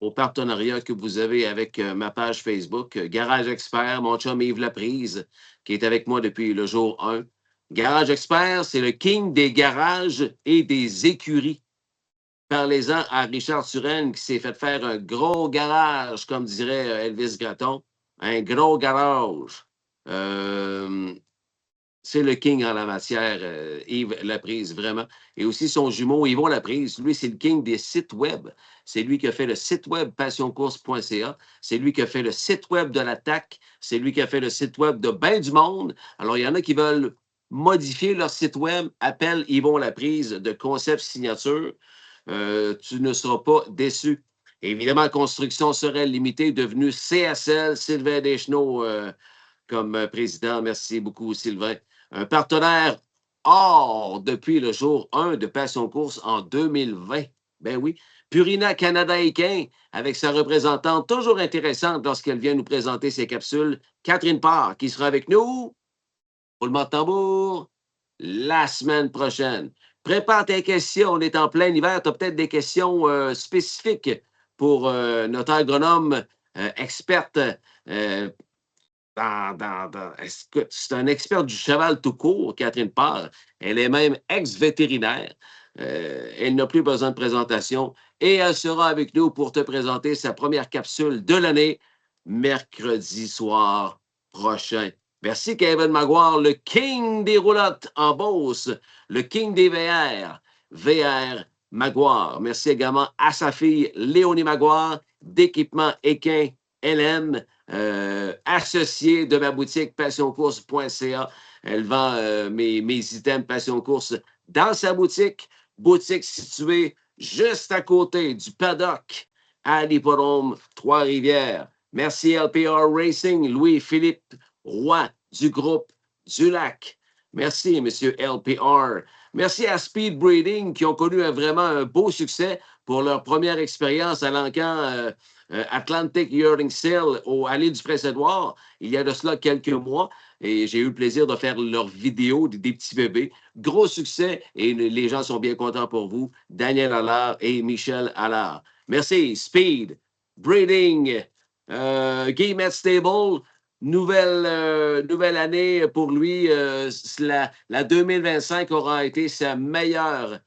au partenariat que vous avez avec ma page Facebook, Garage Expert, mon chum Yves Laprise, qui est avec moi depuis le jour 1. Garage Expert, c'est le king des garages et des écuries. Parlez-en à Richard Turenne qui s'est fait faire un gros garage, comme dirait Elvis Gratton. Un gros garage. C'est le king en la matière, Yves Laprise, vraiment. Et aussi son jumeau, Yvon Laprise. Lui, c'est le king des sites web. C'est lui qui a fait le site web passioncourse.ca. C'est lui qui a fait le site web de l'Attaque. C'est lui qui a fait le site web de ben du monde. Alors, il y en a qui veulent modifier leur site web. Appelle Yvon Laprise de Concept Signature. Tu ne seras pas déçu. Évidemment, Construction serait limitée, devenue CSL, Sylvain Deschenaux comme président. Merci beaucoup, Sylvain. Un partenaire or depuis le jour 1 de Passion Course en 2020. Ben oui. Purina Canada Équin, avec sa représentante toujours intéressante lorsqu'elle vient nous présenter ses capsules, Catherine Parr, qui sera avec nous, roulement de tambour, la semaine prochaine. Prépare tes questions, on est en plein hiver, tu as peut-être des questions spécifiques pour notre agronome experte. C'est un expert du cheval tout court, Catherine Parr. Elle est même ex-vétérinaire. Elle n'a plus besoin de présentation et elle sera avec nous pour te présenter sa première capsule de l'année, mercredi soir prochain. Merci, Kevin Maguire, le king des roulottes en Beauce, le king des VR, VR Maguire. Merci également à sa fille, Léonie Maguire, d'équipement Équin LM, associée de ma boutique passioncourse.ca. Elle vend mes items Passion Course dans sa boutique située juste à côté du paddock à l'hippodrome Trois-Rivières. Merci LPR Racing, Louis-Philippe Roy du groupe du Lac. Merci, M. LPR. Merci à Speed Breeding qui ont connu vraiment un beau succès pour leur première expérience à l'encan Atlantic Yearling Sale à l'île du Prince-Édouard, il y a de cela quelques mois. Et j'ai eu le plaisir de faire leur vidéo des petits bébés. Gros succès et les gens sont bien contents pour vous. Daniel Allard et Michel Allard. Merci. Speed Breeding. Guillemette Stable. Nouvelle année pour lui. La 2025 aura été sa meilleure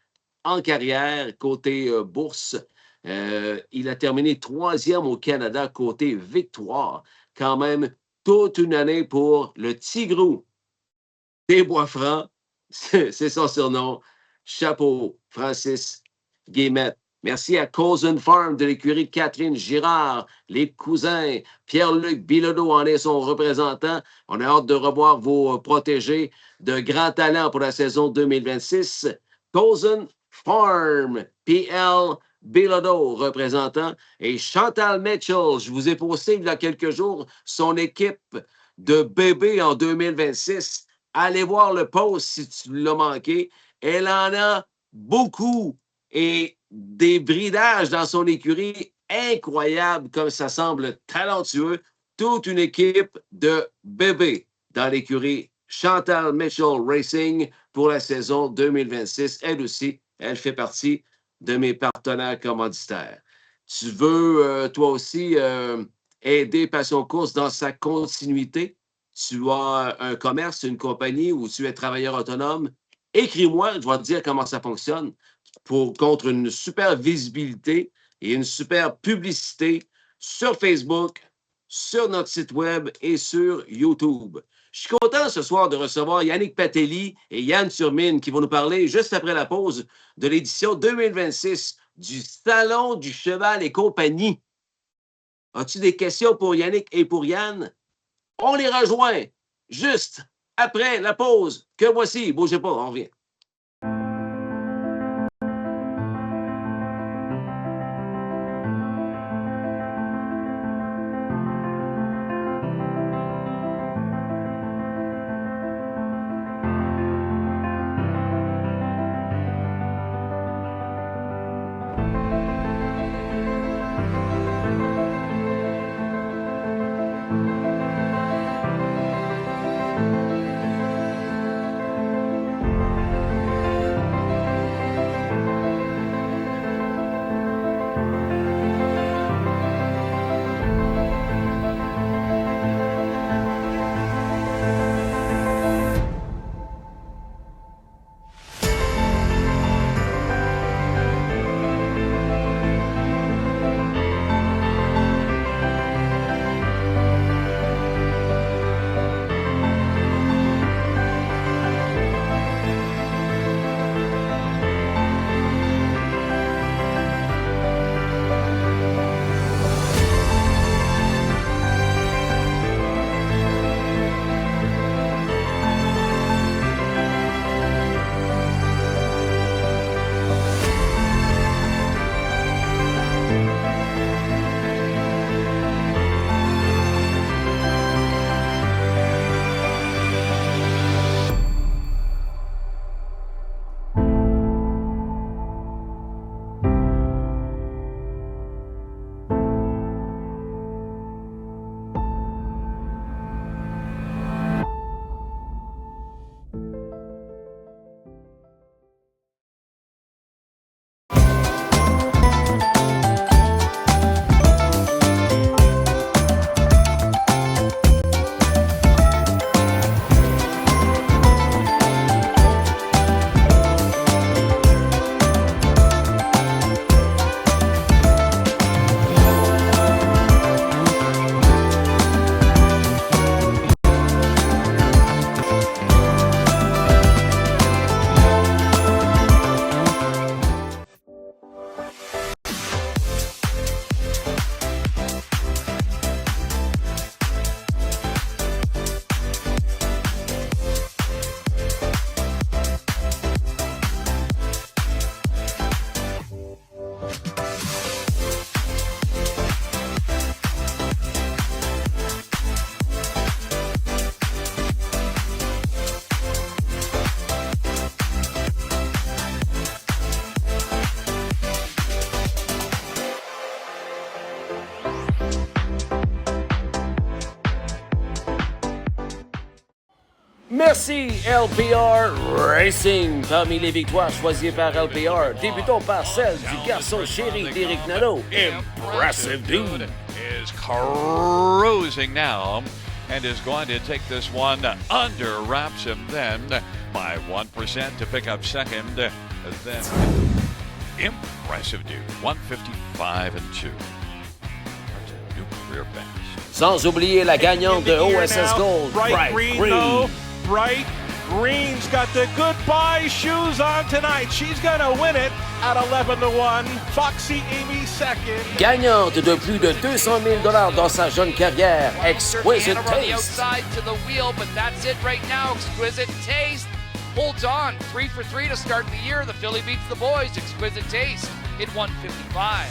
en carrière côté bourse. Il a terminé 3e au Canada côté victoire. Quand même, toute une année pour le Tigrou des Bois-Francs. C'est son surnom. Chapeau, Francis Guillemette. Merci à Cousin Farm de l'écurie Catherine Girard, les cousins. Pierre-Luc Bilodeau en est son représentant. On a hâte de revoir vos protégés de grand talent pour la saison 2026. Cousin Farm, PL Bilodeau, représentant, et Chantal Mitchell. Je vous ai posté il y a quelques jours son équipe de bébés en 2026. Allez voir le post si tu l'as manqué. Elle en a beaucoup et des bridages dans son écurie incroyables, comme ça semble talentueux. Toute une équipe de bébés dans l'écurie Chantal Mitchell Racing pour la saison 2026. Elle aussi, elle fait partie de mes partenaires commanditaires. Tu veux, toi aussi, aider Passion Course dans sa continuité? Tu as un commerce, une compagnie ou tu es travailleur autonome? Écris-moi, je vais te dire comment ça fonctionne contre une super visibilité et une super publicité sur Facebook, sur notre site web et sur YouTube. Je suis content ce soir de recevoir Yannick Patelli et Yann Turmine qui vont nous parler juste après la pause de l'édition 2026 du Salon du Cheval et compagnie. As-tu des questions pour Yannick et pour Yann? On les rejoint juste après la pause que voici. Bougez pas, on revient. Merci LPR Racing. Parmi les victoires choisies par LPR, débutons par celle du garçon chéri d'Éric Nadeau. Impressive Dude is cruising now and is going to take this one under wraps and then by 1% to pick up second. Then Impressive Dude, 155 and 2. That's a new career best. Sans oublier la gagnante de OSS Gold, Bright Green. Bright Green's got the goodbye shoes on tonight. She's gonna win it at 11-1. Foxy Amy second. Gagnante de plus de 200 000 $ dans sa jeune carrière, Exquisite Taste. Outside to the wheel, but that's it right now. Exquisite Taste holds on. 3 for 3 to start the year. The filly beats the boys. Exquisite Taste hit 155.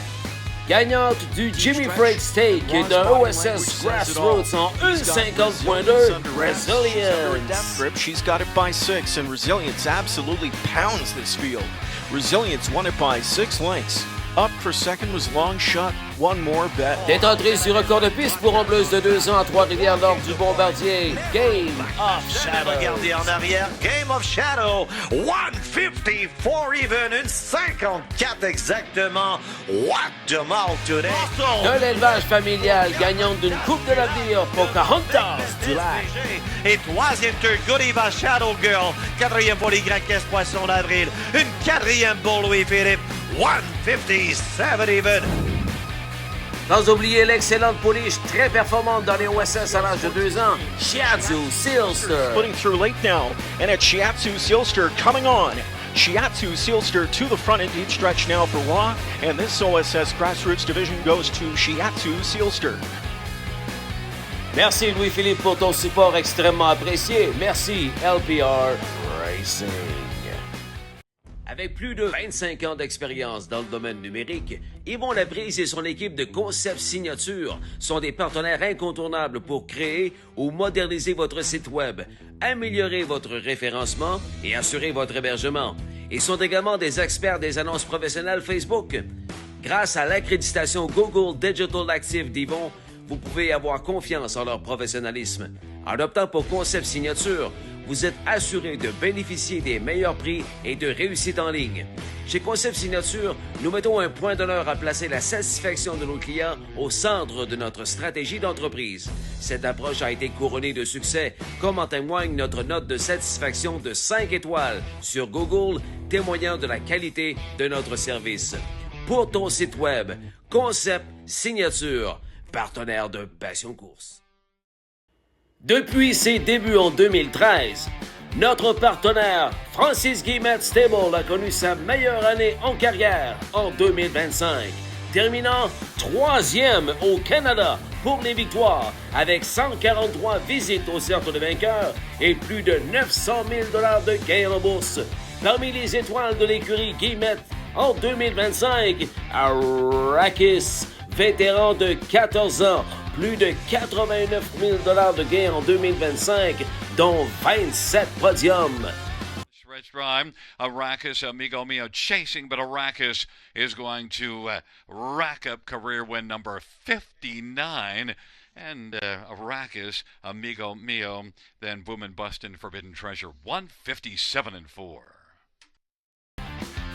Gagnante du Jimmy Freight Steak et de OSS Grassroots en 1:50.2, Resilience. Grip, she's got it by 6, and Resilience absolutely pounds this field. Resilience won it by 6 lengths. Up for second was Long Shot, one more bet. T'es entré sur record de piste pour en plus de 2 ans à Trois-Rivières lors du Bombardier. Game of Shadow. Regardez en arrière, Game of Shadow, 154 even, une 54 exactement. What the mouth today? De l'élevage familial, gagnante d'une Coupe de l'avenir, Pocahontas du Lac. Et troisième turn, Good Eva Shadow Girl. Quatrième pour les Grands Caisses Poissons d'Avril. Une quatrième pour Louis-Philippe, 157 even. Sans oublier l'excellente pouliche très performante dans les OSS à l'âge de 2 ans, Shiatsu Sealster. Putting through late now, and it's Shiatsu Sealster coming on. Shiatsu Sealster to the front in deep stretch now for Raw, and this OSS Grassroots division goes to Shiatsu Sealster. Merci Louis-Philippe pour ton support extrêmement apprécié. Merci LPR Racing. Avec plus de 25 ans d'expérience dans le domaine numérique, Yvon Laprise et son équipe de Concept Signature sont des partenaires incontournables pour créer ou moderniser votre site Web, améliorer votre référencement et assurer votre hébergement. Ils sont également des experts des annonces professionnelles Facebook. Grâce à l'accréditation Google Digital Active d'Yvon, vous pouvez avoir confiance en leur professionnalisme. En optant pour Concept Signature, vous êtes assuré de bénéficier des meilleurs prix et de réussite en ligne. Chez Concept Signature, nous mettons un point d'honneur à placer la satisfaction de nos clients au centre de notre stratégie d'entreprise. Cette approche a été couronnée de succès, comme en témoigne notre note de satisfaction de 5 étoiles sur Google, témoignant de la qualité de notre service. Pour ton site Web, Concept Signature, partenaire de Passion Course. Depuis ses débuts en 2013, notre partenaire Francis Guillemette Stable a connu sa meilleure année en carrière en 2025, terminant 3e au Canada pour les victoires avec 143 visites au cercle de vainqueurs et plus de 900 000 $ de gains en bourse. Parmi les étoiles de l'écurie Guillemette en 2025, Arrakis, vétéran de 14 ans, plus de 89 000 $ de gains en 2025, dont 27 podiums. Stretch rhyme, Arrakis, amigo mio, chasing, but Arrakis is going to rack up career win number 59. And Arrakis, amigo mio, then boom and bust in Forbidden Treasure, 157-4.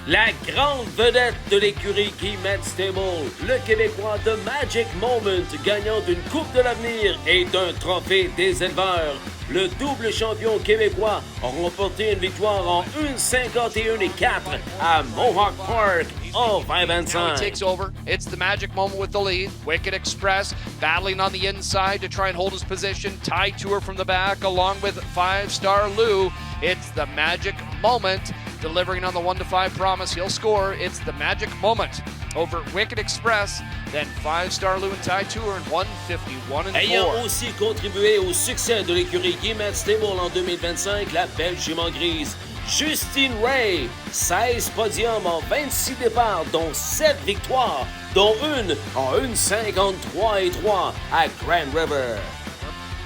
La grande vedette de l'écurie Guillemette Stable, le Québécois The Magic Moment, gagnant d'une Coupe de l'Avenir et d'un trophée des éleveurs. Le double champion québécois a remporté une victoire en 1:51.4 à Mohawk Park en 2025. Now he takes over. It's the Magic Moment with the lead. Wicked Express battling on the inside to try and hold his position. Ty Tour from the back along with 5-star Lou. It's the Magic Moment delivering on the 1-5 promise. He'll score. It's the Magic Moment over Wicked Express. Then 5-star Lou and Ty Tour and 151-4. Ayant aussi contribué au succès de l'écurie Guillemette Stable en 2025, la belle jument grise, Justine Ray, 16 podiums en 26 départs, dont 7 victoires, dont une en 1:53.3 à Grand River.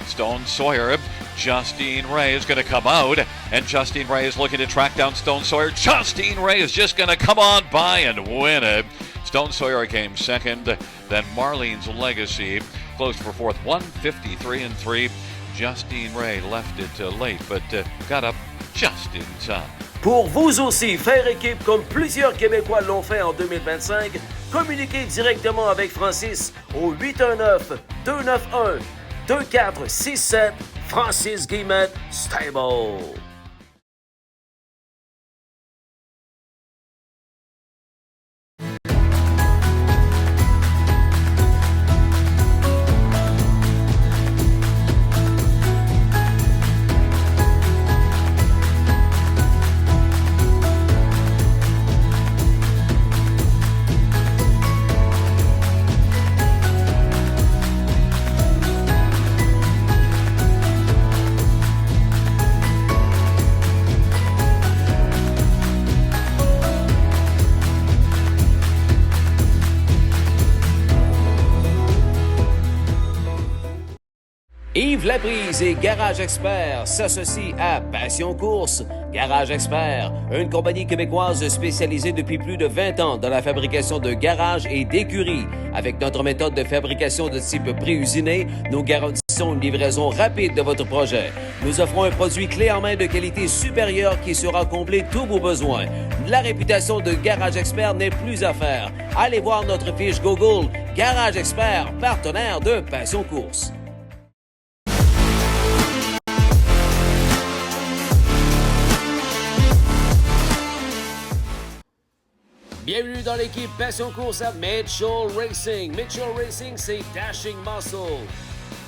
Stone Sawyer, Justine Ray is going to come out, and Justine Ray is looking to track down Stone Sawyer. Justine Ray is just going to come on by and win it. Stone Sawyer came second, then Marlene's Legacy closed for fourth, 153-3. Justine Ray left it late, but got up just in time. Pour vous aussi faire équipe comme plusieurs Québécois l'ont fait en 2025, communiquez directement avec Francis au 819-291-2467 Francis Guillemette Stable. Yves Laprise et Garage Expert s'associent à Passion Course. Garage Expert, une compagnie québécoise spécialisée depuis plus de 20 ans dans la fabrication de garages et d'écuries. Avec notre méthode de fabrication de type pré-usiné, nous garantissons une livraison rapide de votre projet. Nous offrons un produit clé en main de qualité supérieure qui saura combler tous vos besoins. La réputation de Garage Expert n'est plus à faire. Allez voir notre fiche Google Garage Expert, partenaire de Passion Course. Bienvenue dans l'équipe Passion Course à Mitchell Racing. Mitchell Racing, c'est Dashing Muscle,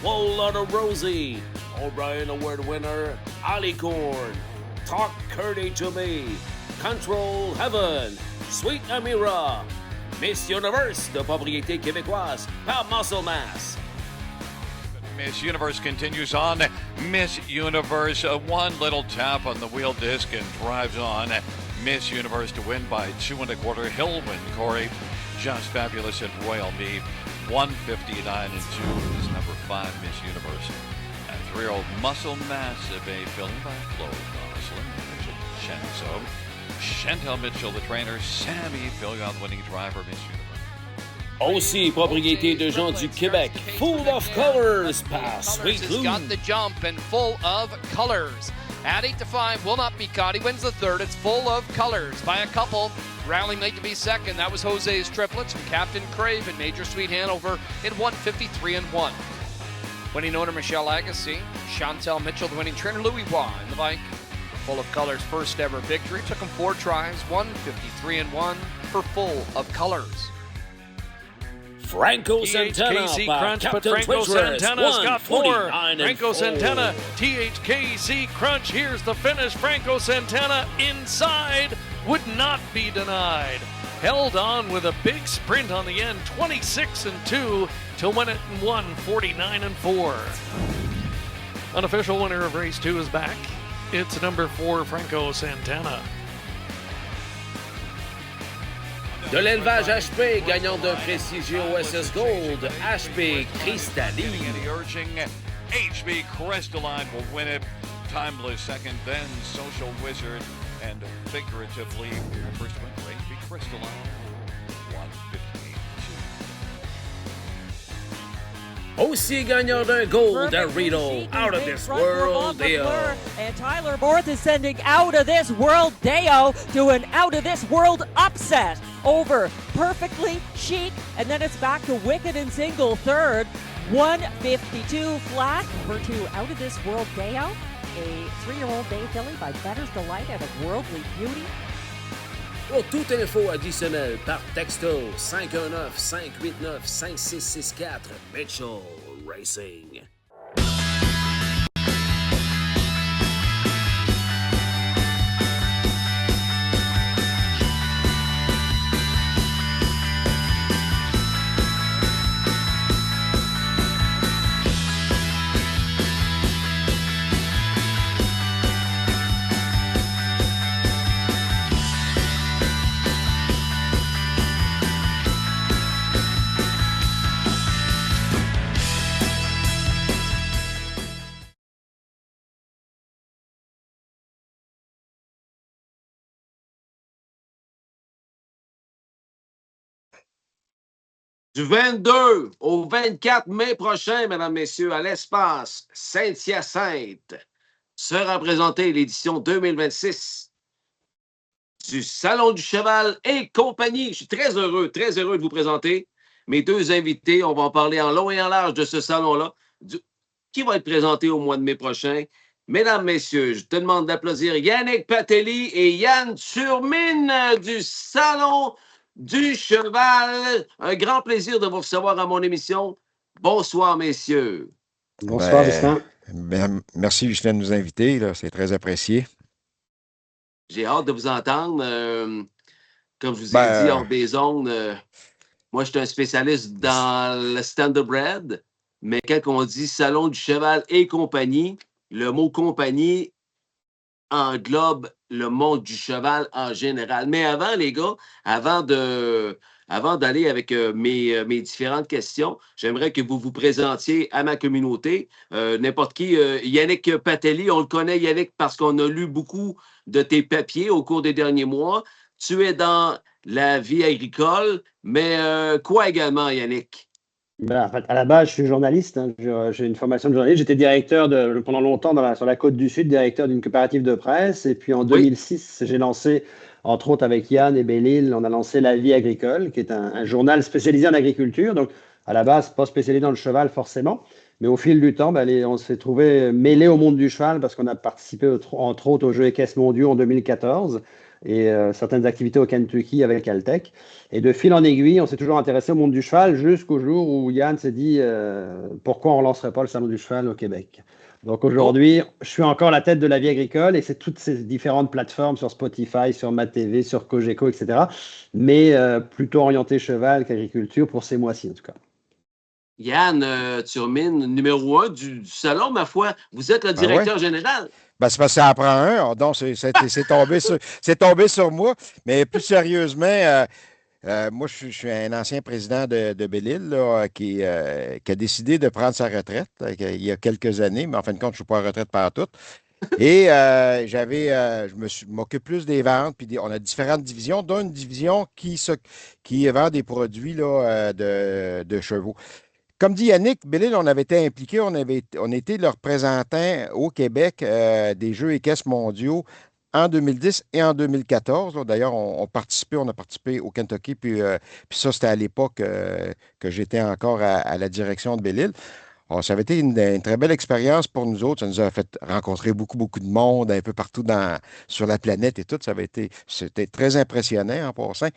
Whole Lotta Rosie, O'Brien Award winner, Alicorn, Talk Curdy to Me, Control Heaven, Sweet Amira, Miss Universe de propriété québécoise par Muscle Mass. Miss Universe continues on. Miss Universe, one little tap on the wheel disc and drives on. Miss Universe to win by 2 1/4. Hillman Corey, Just Fabulous, and Royal Me. 159 and 2 is number 5 Miss Universe. And 3-year-old Muscle Mass Bay filling by Chloe Gosselin, Mitchell Chenzo. Chantel Mitchell, the trainer. Sammy filling out the winning driver, Miss Universe. Aussi propriété de gens du Québec, Full of Colors par Sweet Lou. Got the jump and Full of Colors. At 8-5, will not be caught. He wins the third. It's Full of Colors by a couple. Rallying late to be second. That was Jose's triplets from Captain Crave and Major Sweet Hanover in 153 and 1. Winning owner Michelle Agassi, Chantel Mitchell, the winning trainer Louis Waugh in the bike. Full of Colors' first ever victory. Took him 4 tries, 153 and 1 for Full of Colors. Franco Santana THKZ par Crunch, but Captain Franco Twitchers, Santana's got 4. 149 and Franco 4. Santana, THKZ Crunch. Here's the finish. Franco Santana inside would not be denied. Held on with a big sprint on the end, 26 and 2 to win it in 149 and 4. Unofficial winner of race 2 is back. It's number 4, Franco Santana. De l'élevage HP, gagnant d'un prestigieux OSS Gold, HP Cristalline. And the urging HB Crystalline will win it. Timeless second, then Social Wizard, and figuratively, first win for HB Crystalline, 158-2. Aussi gagnant d'un Gold, Rito, Out of This World Deo. And Tyler Borth is sending Out of This World Deo to an Out of This World upset over Perfectly Chic, and then it's back to Wicked and Single third, 152 flat over to Out of This World Deo, a 3-year-old bay filly by Bettor's Delight out of Worldly Beauty. Pour toute info additionnelle par texto 519-589-5664 Mitchell Racing. Du 22 au 24 mai prochain, mesdames, messieurs, à l'espace Saint-Hyacinthe, sera présentée l'édition 2026 du Salon du Cheval et compagnie. Je suis très heureux de vous présenter mes 2 invités. On va en parler en long et en large de ce salon-là, qui va être présenté au mois de mai prochain. Mesdames, messieurs, je te demande d'applaudir Yannick Patelli et Yann Turmine du Salon du Cheval. Un grand plaisir de vous recevoir à mon émission. Bonsoir, messieurs. Bonsoir, Justin. Merci, Justin, de nous inviter. C'est très apprécié. J'ai hâte de vous entendre. Comme je vous ai dit, hors des ondes, moi, je suis un spécialiste dans le standardbred, mais quand on dit Salon du Cheval et compagnie, le mot compagnie englobe le monde du cheval en général. Mais avant, les gars, avant d'aller avec mes différentes questions, j'aimerais que vous vous présentiez à ma communauté. N'importe qui, Yannick Patelli, on le connaît, Yannick, parce qu'on a lu beaucoup de tes papiers au cours des derniers mois. Tu es dans la vie agricole, mais quoi également, Yannick? En fait, à la base, je suis journaliste. J'ai une formation de journaliste. J'étais directeur pendant longtemps sur la côte du Sud, directeur d'une coopérative de presse. Et puis en 2006, j'ai lancé, entre autres avec Yann et Bélil, on a lancé La Vie agricole, qui est un journal spécialisé en agriculture. Donc, à la base, pas spécialisé dans le cheval forcément. Mais au fil du temps, on s'est trouvé mêlé au monde du cheval parce qu'on a participé, entre autres, aux Jeux équestres mondiaux en 2014. et certaines activités au Kentucky avec Altec. Et de fil en aiguille, on s'est toujours intéressé au monde du cheval jusqu'au jour où Yann s'est dit pourquoi on ne lancerait pas le salon du cheval au Québec. Donc aujourd'hui, je suis encore la tête de la vie agricole et c'est toutes ces différentes plateformes sur Spotify, sur MaTV, sur Cogeco, etc. Mais plutôt orienté cheval qu'agriculture pour ces mois-ci en tout cas. Yann Turmine, numéro 1 du salon, ma foi. Vous êtes le directeur général. Ben, c'est parce que ça en prend un. Donc, c'est tombé sur moi. Mais plus sérieusement, moi, je suis un ancien président de Belle-Île là, qui a décidé de prendre sa retraite il y a quelques années, mais en fin de compte, je ne suis pas en retraite partout. Et je m'occupe plus des ventes, puis on a différentes divisions, dont une division qui vend des produits là, de chevaux. Comme dit Yannick, Belle-Île, on avait été impliqués, on était le représentant au Québec des Jeux équestres mondiaux en 2010 et en 2014. D'ailleurs, on a participé au Kentucky, puis ça, c'était à l'époque que j'étais encore à la direction de Belle-Île. Alors, ça avait été une très belle expérience pour nous autres. Ça nous a fait rencontrer beaucoup, beaucoup de monde un peu partout sur la planète et tout. C'était très impressionnant en passant.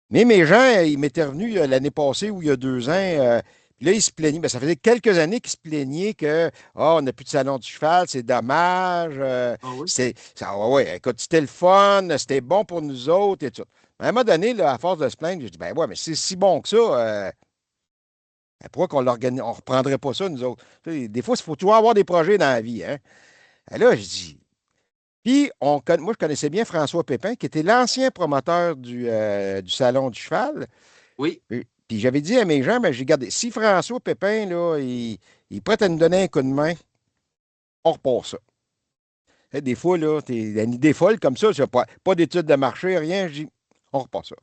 Mais mes gens, ils m'étaient revenus l'année passée ou il y a 2 ans. Puis là, ils se plaignaient. Ben, ça faisait quelques années qu'ils se plaignaient que on n'a plus de salon du cheval, c'est dommage. Écoute, c'était le fun, c'était bon pour nous autres et tout. À un moment donné, là, à force de se plaindre, j'ai dit ben ouais, mais c'est si bon que ça. Pourquoi on ne reprendrait pas ça, nous autres? Des fois, il faut toujours avoir des projets dans la vie. Hein? Et là, je dis. Puis, moi, je connaissais bien François Pépin, qui était l'ancien promoteur du Salon du Cheval. Oui. Puis, j'avais dit à mes gens, ben, j'ai gardé. Si François Pépin, là, il est prêt à nous donner un coup de main, on repart ça. Des fois, là, t'es une idée folle comme ça, pas d'études de marché, rien, je dis, on repart ça.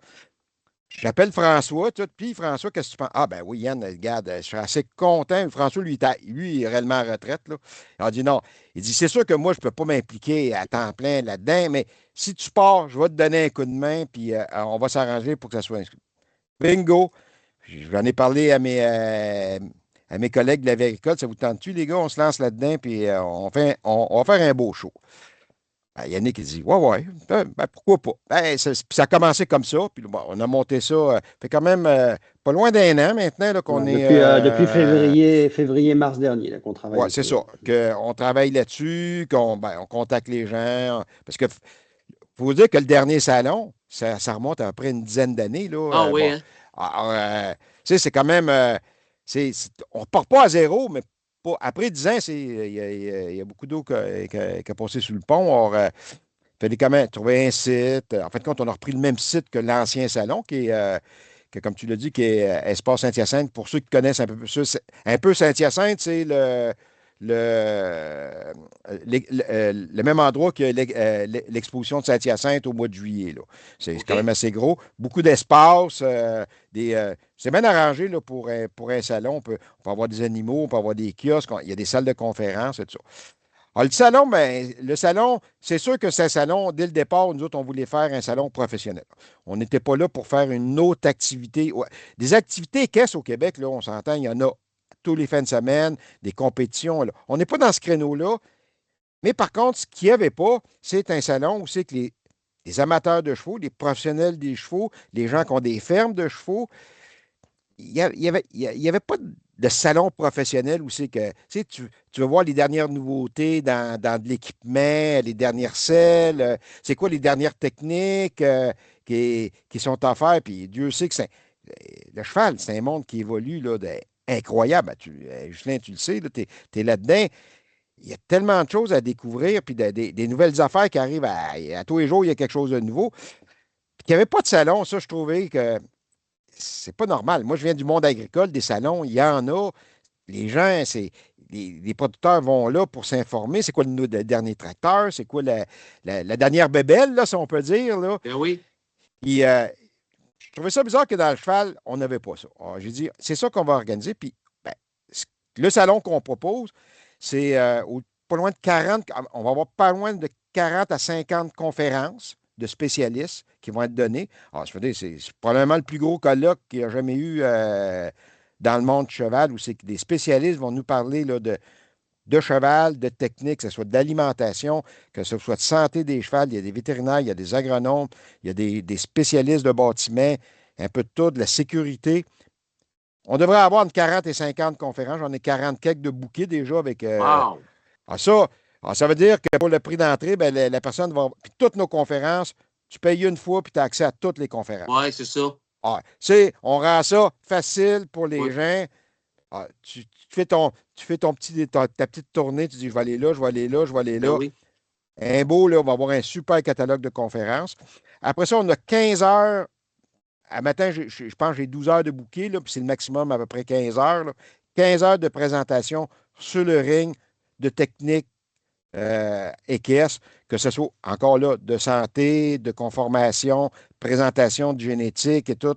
J'appelle François, puis François, qu'est-ce que tu penses? Ah, ben oui, Yann, regarde, je suis assez content. François, lui, il est réellement en retraite, là. Il a dit non. Il dit, c'est sûr que moi, je ne peux pas m'impliquer à temps plein là-dedans, mais si tu pars, je vais te donner un coup de main, puis on va s'arranger pour que ça soit inscrit. Bingo! J'en ai parlé à mes collègues de la vie agricole. Ça vous tente-tu, les gars? On se lance là-dedans, puis on va faire un beau show. Ben, Yannick, il dit, ouais, pourquoi pas? Ben, ça a commencé comme ça, puis bon, on a monté ça, fait quand même pas loin d'1 an maintenant là, qu'on est... Depuis février-mars dernier qu'on travaille. Oui, c'est ça, qu'on travaille là-dessus, on contacte les gens, parce que faut vous dire que le dernier salon, ça remonte à peu près une dizaine d'années. Là, oui, c'est quand même... on ne repart pas à zéro, mais après 10 ans, il y a beaucoup d'eau qui a passé sous le pont. On fallait quand même trouver un site. En fin de compte, on a repris le même site que l'ancien salon, qui est, comme tu l'as dit, qui est Espace Saint-Hyacinthe. Pour ceux qui connaissent un peu Saint-Hyacinthe, c'est le même endroit que l'exposition de Saint-Hyacinthe au mois de juillet. Là. C'est quand même assez gros. Beaucoup d'espace. C'est bien arrangé là, pour un salon. On peut avoir des animaux, on peut avoir des kiosques, il y a des salles de conférence et tout ça. Alors, le salon, c'est sûr que c'est un salon, dès le départ, nous autres, on voulait faire un salon professionnel. On n'était pas là pour faire une autre activité. Des activités équestres au Québec, là, on s'entend, il y en a tous les fins de semaine, des compétitions. Là. On n'est pas dans ce créneau-là. Mais par contre, ce qu'il n'y avait pas, c'est un salon où c'est que les amateurs de chevaux, les professionnels des chevaux, les gens qui ont des fermes de chevaux, il n'y avait pas de salon professionnel où c'est que tu vas voir les dernières nouveautés dans de l'équipement, les dernières selles, c'est quoi les dernières techniques qui sont offertes. Puis Dieu sait que le cheval, c'est un monde qui évolue là, incroyable. Justin, tu le sais, tu es là-dedans. Il y a tellement de choses à découvrir, puis des nouvelles affaires qui arrivent à tous les jours, il y a quelque chose de nouveau. Puis qu'il n'y avait pas de salon, ça, je trouvais que c'est pas normal. Moi, je viens du monde agricole, des salons, il y en a. Les gens, les producteurs vont là pour s'informer. C'est quoi le dernier tracteur? C'est quoi la dernière bébelle, là, si on peut dire? Là. Ben oui. Puis, je trouvais ça bizarre que dans le cheval, on n'avait pas ça. Alors, j'ai dit, c'est ça qu'on va organiser. Puis, le salon qu'on propose, c'est pas loin de 40, on va avoir pas loin de 40 à 50 conférences de spécialistes qui vont être données. Alors, je veux dire, c'est probablement le plus gros colloque qu'il y a jamais eu dans le monde du cheval, où c'est que des spécialistes vont nous parler là, de de cheval, de technique, que ce soit de l'alimentation, que ce soit de santé des chevals. Il y a des vétérinaires, il y a des agronomes, il y a des spécialistes de bâtiments, un peu de tout, de la sécurité. On devrait avoir entre 40 et 50 conférences. J'en ai 40 quelques de bouquets déjà avec. Wow! Ça veut dire que pour le prix d'entrée, ben, la personne va. Puis toutes nos conférences, tu payes une fois, puis tu as accès à toutes les conférences. Oui, c'est ça. On rend ça facile pour les gens. Tu fais ta petite tournée, tu dis je vais aller là, je vais aller là, je vais aller là. Ben oui. Un beau, là, on va avoir un super catalogue de conférences. Après ça, on a 15 heures. À matin, je pense que j'ai 12 heures de bouquet, là, puis c'est le maximum à peu près 15 heures. Là. 15 heures de présentation sur le ring de technique équestre, que ce soit encore là de santé, de conformation, présentation de génétique et tout.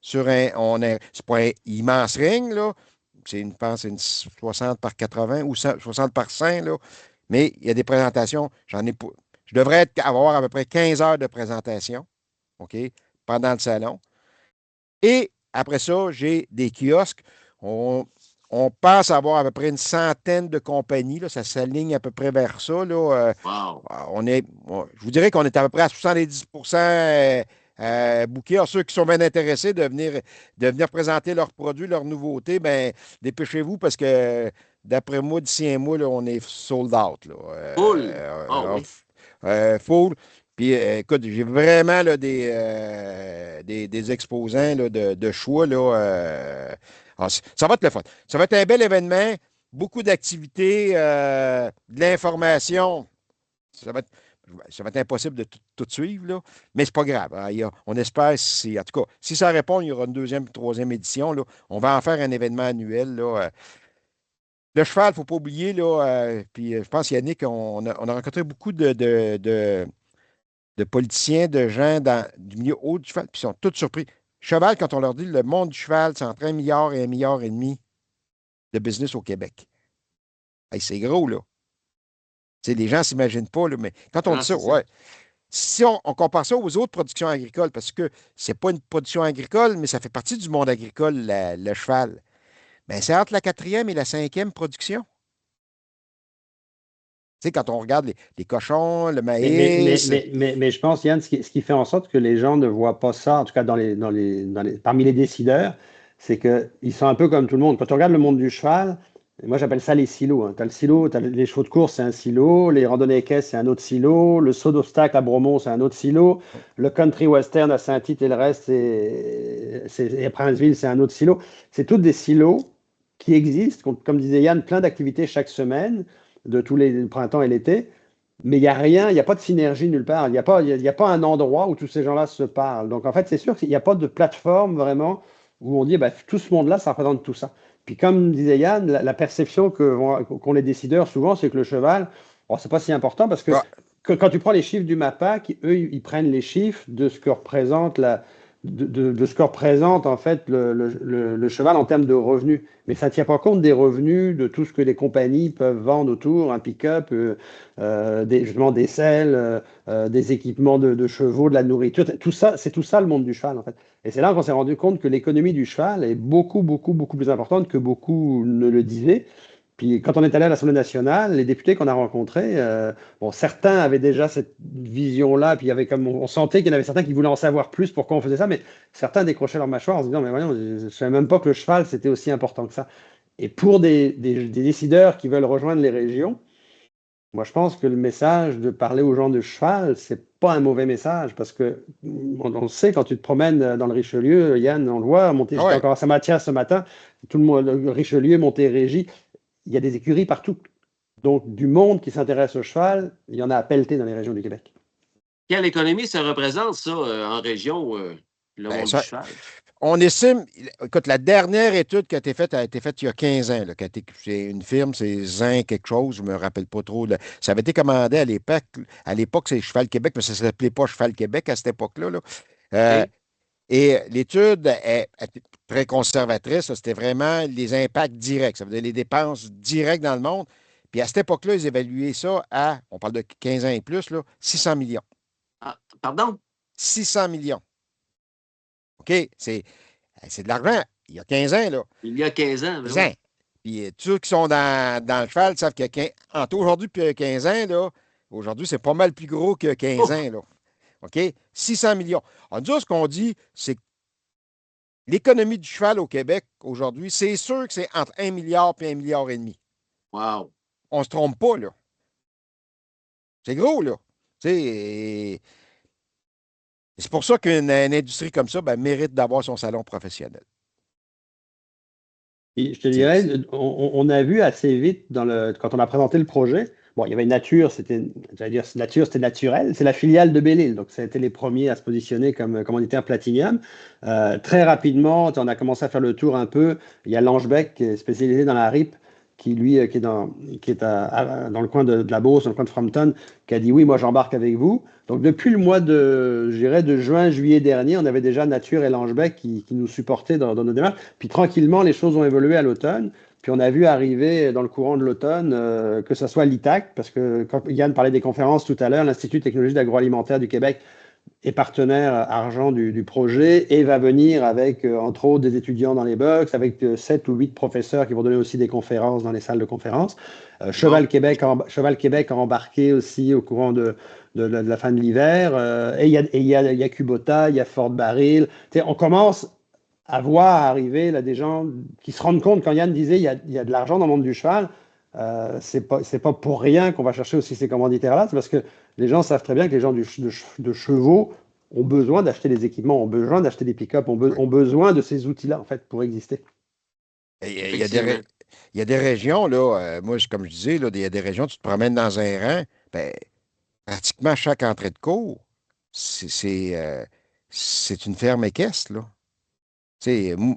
C'est pas un immense ring, là. Je pense que c'est une 60 par 80 ou 60 par 100, là. Mais il y a des présentations. Je devrais avoir à peu près 15 heures de présentation, OK, pendant le salon. Et après ça, j'ai des kiosques. On pense avoir à peu près une centaine de compagnies. Là, ça s'aligne à peu près vers ça. Là. Wow! Je vous dirais qu'on est à peu près à 70 bouquets. Alors, ceux qui sont bien intéressés de venir présenter leurs produits, leurs nouveautés, bien, dépêchez-vous parce que d'après moi, d'ici un mois, là, on est sold out. Là. Full! Oui. Full. Puis, écoute, j'ai vraiment là, des exposants là, de choix. Là, ça va être le fun. Ça va être un bel événement, beaucoup d'activités, de l'information. Ça va être impossible de tout suivre, là, mais c'est pas grave. Hein, on espère, en tout cas, si ça répond, il y aura une deuxième, troisième édition. Là, on va en faire un événement annuel. Là, le cheval, il ne faut pas oublier, là, puis je pense, Yannick, on a rencontré beaucoup de politiciens, de gens du milieu haut du cheval, puis ils sont tous surpris. Cheval, quand on leur dit le monde du cheval, c'est entre 1 milliard et 1,5 milliard de business au Québec. Hey, c'est gros, là. T'sais, les gens ne s'imaginent pas, là, mais quand on dit ça, ouais. Si on compare ça aux autres productions agricoles, parce que c'est pas une production agricole, mais ça fait partie du monde agricole, le cheval, bien, c'est entre la 4e et la 5e production. Tu sais, quand on regarde les cochons, le maïs. Mais je pense, Yann, ce qui fait en sorte que les gens ne voient pas ça, en tout cas parmi les décideurs, c'est qu'ils sont un peu comme tout le monde. Quand on regarde le monde du cheval, moi j'appelle ça les silos. Hein. Tu as le silo, les chevaux de course, c'est un silo, les randonnées équestres, c'est un autre silo, le saut d'obstacle à Bromont, c'est un autre silo, le country western à Saint-Tite et le reste, et à Princeville, c'est un autre silo. C'est tous des silos qui existent, comme disait Yann, plein d'activités chaque semaine, de tous les printemps et l'été, mais il n'y a rien, il n'y a pas de synergie nulle part, il n'y a pas un endroit où tous ces gens-là se parlent. Donc en fait, c'est sûr qu'il n'y a pas de plateforme vraiment où on dit tout ce monde-là, ça représente tout ça. Puis comme disait Yann, la perception qu'ont les décideurs souvent, c'est que le cheval, c'est pas si important parce que quand tu prends les chiffres du MAPA, eux, ils prennent les chiffres de ce que représente de ce que représente en fait le cheval en termes de revenus. Mais ça ne tient pas compte des revenus, de tout ce que les compagnies peuvent vendre autour, un pick-up, justement des selles, des équipements de chevaux, de la nourriture. Tout ça, c'est tout ça le monde du cheval en fait. Et c'est là qu'on s'est rendu compte que l'économie du cheval est beaucoup, beaucoup, beaucoup plus importante que beaucoup ne le disaient. Puis quand on est allé à l'Assemblée nationale, les députés qu'on a rencontrés, certains avaient déjà cette vision-là, puis on sentait qu'il y en avait certains qui voulaient en savoir plus pourquoi on faisait ça, mais certains décrochaient leur mâchoire en se disant, mais voyons, je ne savais même pas que le cheval, c'était aussi important que ça. Et pour des décideurs qui veulent rejoindre les régions, moi je pense que le message de parler aux gens de cheval, c'est pas un mauvais message, parce que on sait, quand tu te promènes dans le Richelieu, Yann, on le voit, j'étais encore à Saint-Mathias ce matin, tout le monde, le Richelieu, Montérégie, il y a des écuries partout. Donc, du monde qui s'intéresse au cheval, il y en a à pelleter dans les régions du Québec. Quelle économie ça représente, ça, en région, le monde du cheval? On estime, écoute, la dernière étude qui a été faite il y a 15 ans. Là, c'est une firme, c'est Zin quelque chose, je ne me rappelle pas trop. Là. Ça avait été commandé à l'époque. À l'époque, c'est Cheval Québec, mais ça ne s'appelait pas Cheval Québec à cette époque-là. Là. Et l'étude est très conservatrice. C'était vraiment les impacts directs. Ça veut dire les dépenses directes dans le monde. Puis à cette époque-là, ils évaluaient ça à, on parle de 15 ans et plus, là, 600 millions. Ah, pardon? 600 millions. OK? C'est de l'argent. Il y a 15 ans, là. Il y a 15 ans. 15 ans. Puis tous ceux qui sont dans le cheval savent que aujourd'hui, puis 15 ans, là, aujourd'hui, c'est pas mal plus gros que 15 ans. Là. OK? 600 millions. Alors, nous, ce qu'on dit, c'est que l'économie du cheval au Québec aujourd'hui, c'est sûr que c'est entre 1 milliard et 1,5 milliard. Wow. On se trompe pas, là. C'est gros, là. C'est pour ça qu'une industrie comme ça mérite d'avoir son salon professionnel. Et je te dirais, on a vu assez vite quand on a présenté le projet. Bon, il y avait Nature, c'était naturel. C'est la filiale de Belle-Île, donc ça a été les premiers à se positionner comme commanditaire Platinium. Très rapidement, on a commencé à faire le tour un peu. Il y a Langebec, qui est spécialisé dans la RIP, qui est dans le coin de la Beauce, dans le coin de Frampton, qui a dit oui, moi j'embarque avec vous. Donc depuis le mois de juin, juillet dernier, on avait déjà Nature et Langebec qui nous supportaient dans nos démarches. Puis tranquillement, les choses ont évolué à l'automne. Puis on a vu arriver dans le courant de l'automne que ce soit l'ITAC, parce que quand Yann parlait des conférences tout à l'heure, l'Institut de technologie d'agroalimentaire du Québec est partenaire argent du projet et va venir avec, entre autres, des étudiants dans les box, avec 7 ou 8 professeurs qui vont donner aussi des conférences dans les salles de conférences. Cheval Québec a embarqué aussi au courant de la fin de l'hiver. Et il y a Kubota, il y a Fort Baril. On commence à voir arriver là, des gens qui se rendent compte, quand Yann disait il y a de l'argent dans le monde du cheval, c'est pas pour rien qu'on va chercher aussi ces commanditaires-là, c'est parce que les gens savent très bien que les gens de chevaux ont besoin d'acheter des équipements, ont besoin d'acheter des pick-up, ont besoin de ces outils-là, en fait, pour exister. Il y a des régions, là, moi, comme je disais, il y a des régions, tu te promènes dans un rang, pratiquement chaque entrée de cours, c'est une ferme équestre, là.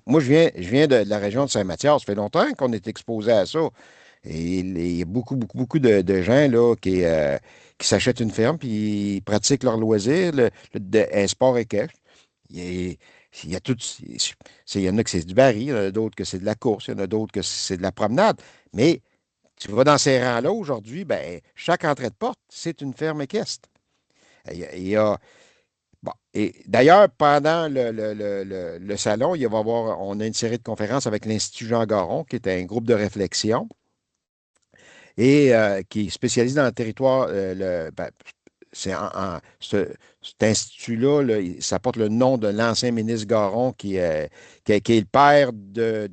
Moi, je viens de la région de Saint-Mathias. Ça fait longtemps qu'on est exposé à ça. Et il y a beaucoup de gens là, qui s'achètent une ferme puis ils pratiquent leur loisir, un sport équestre. Il y en a que c'est du baril, il y en a d'autres que c'est de la course, il y en a d'autres que c'est de la promenade. Mais tu vas dans ces rangs-là aujourd'hui, chaque entrée de porte, c'est une ferme équestre. Il y a. Bon, et d'ailleurs, pendant le salon, on a une série de conférences avec l'Institut Jean Garon, qui est un groupe de réflexion et qui est spécialisé dans le territoire. Cet institut-là, ça porte le nom de l'ancien ministre Garon, qui est le père de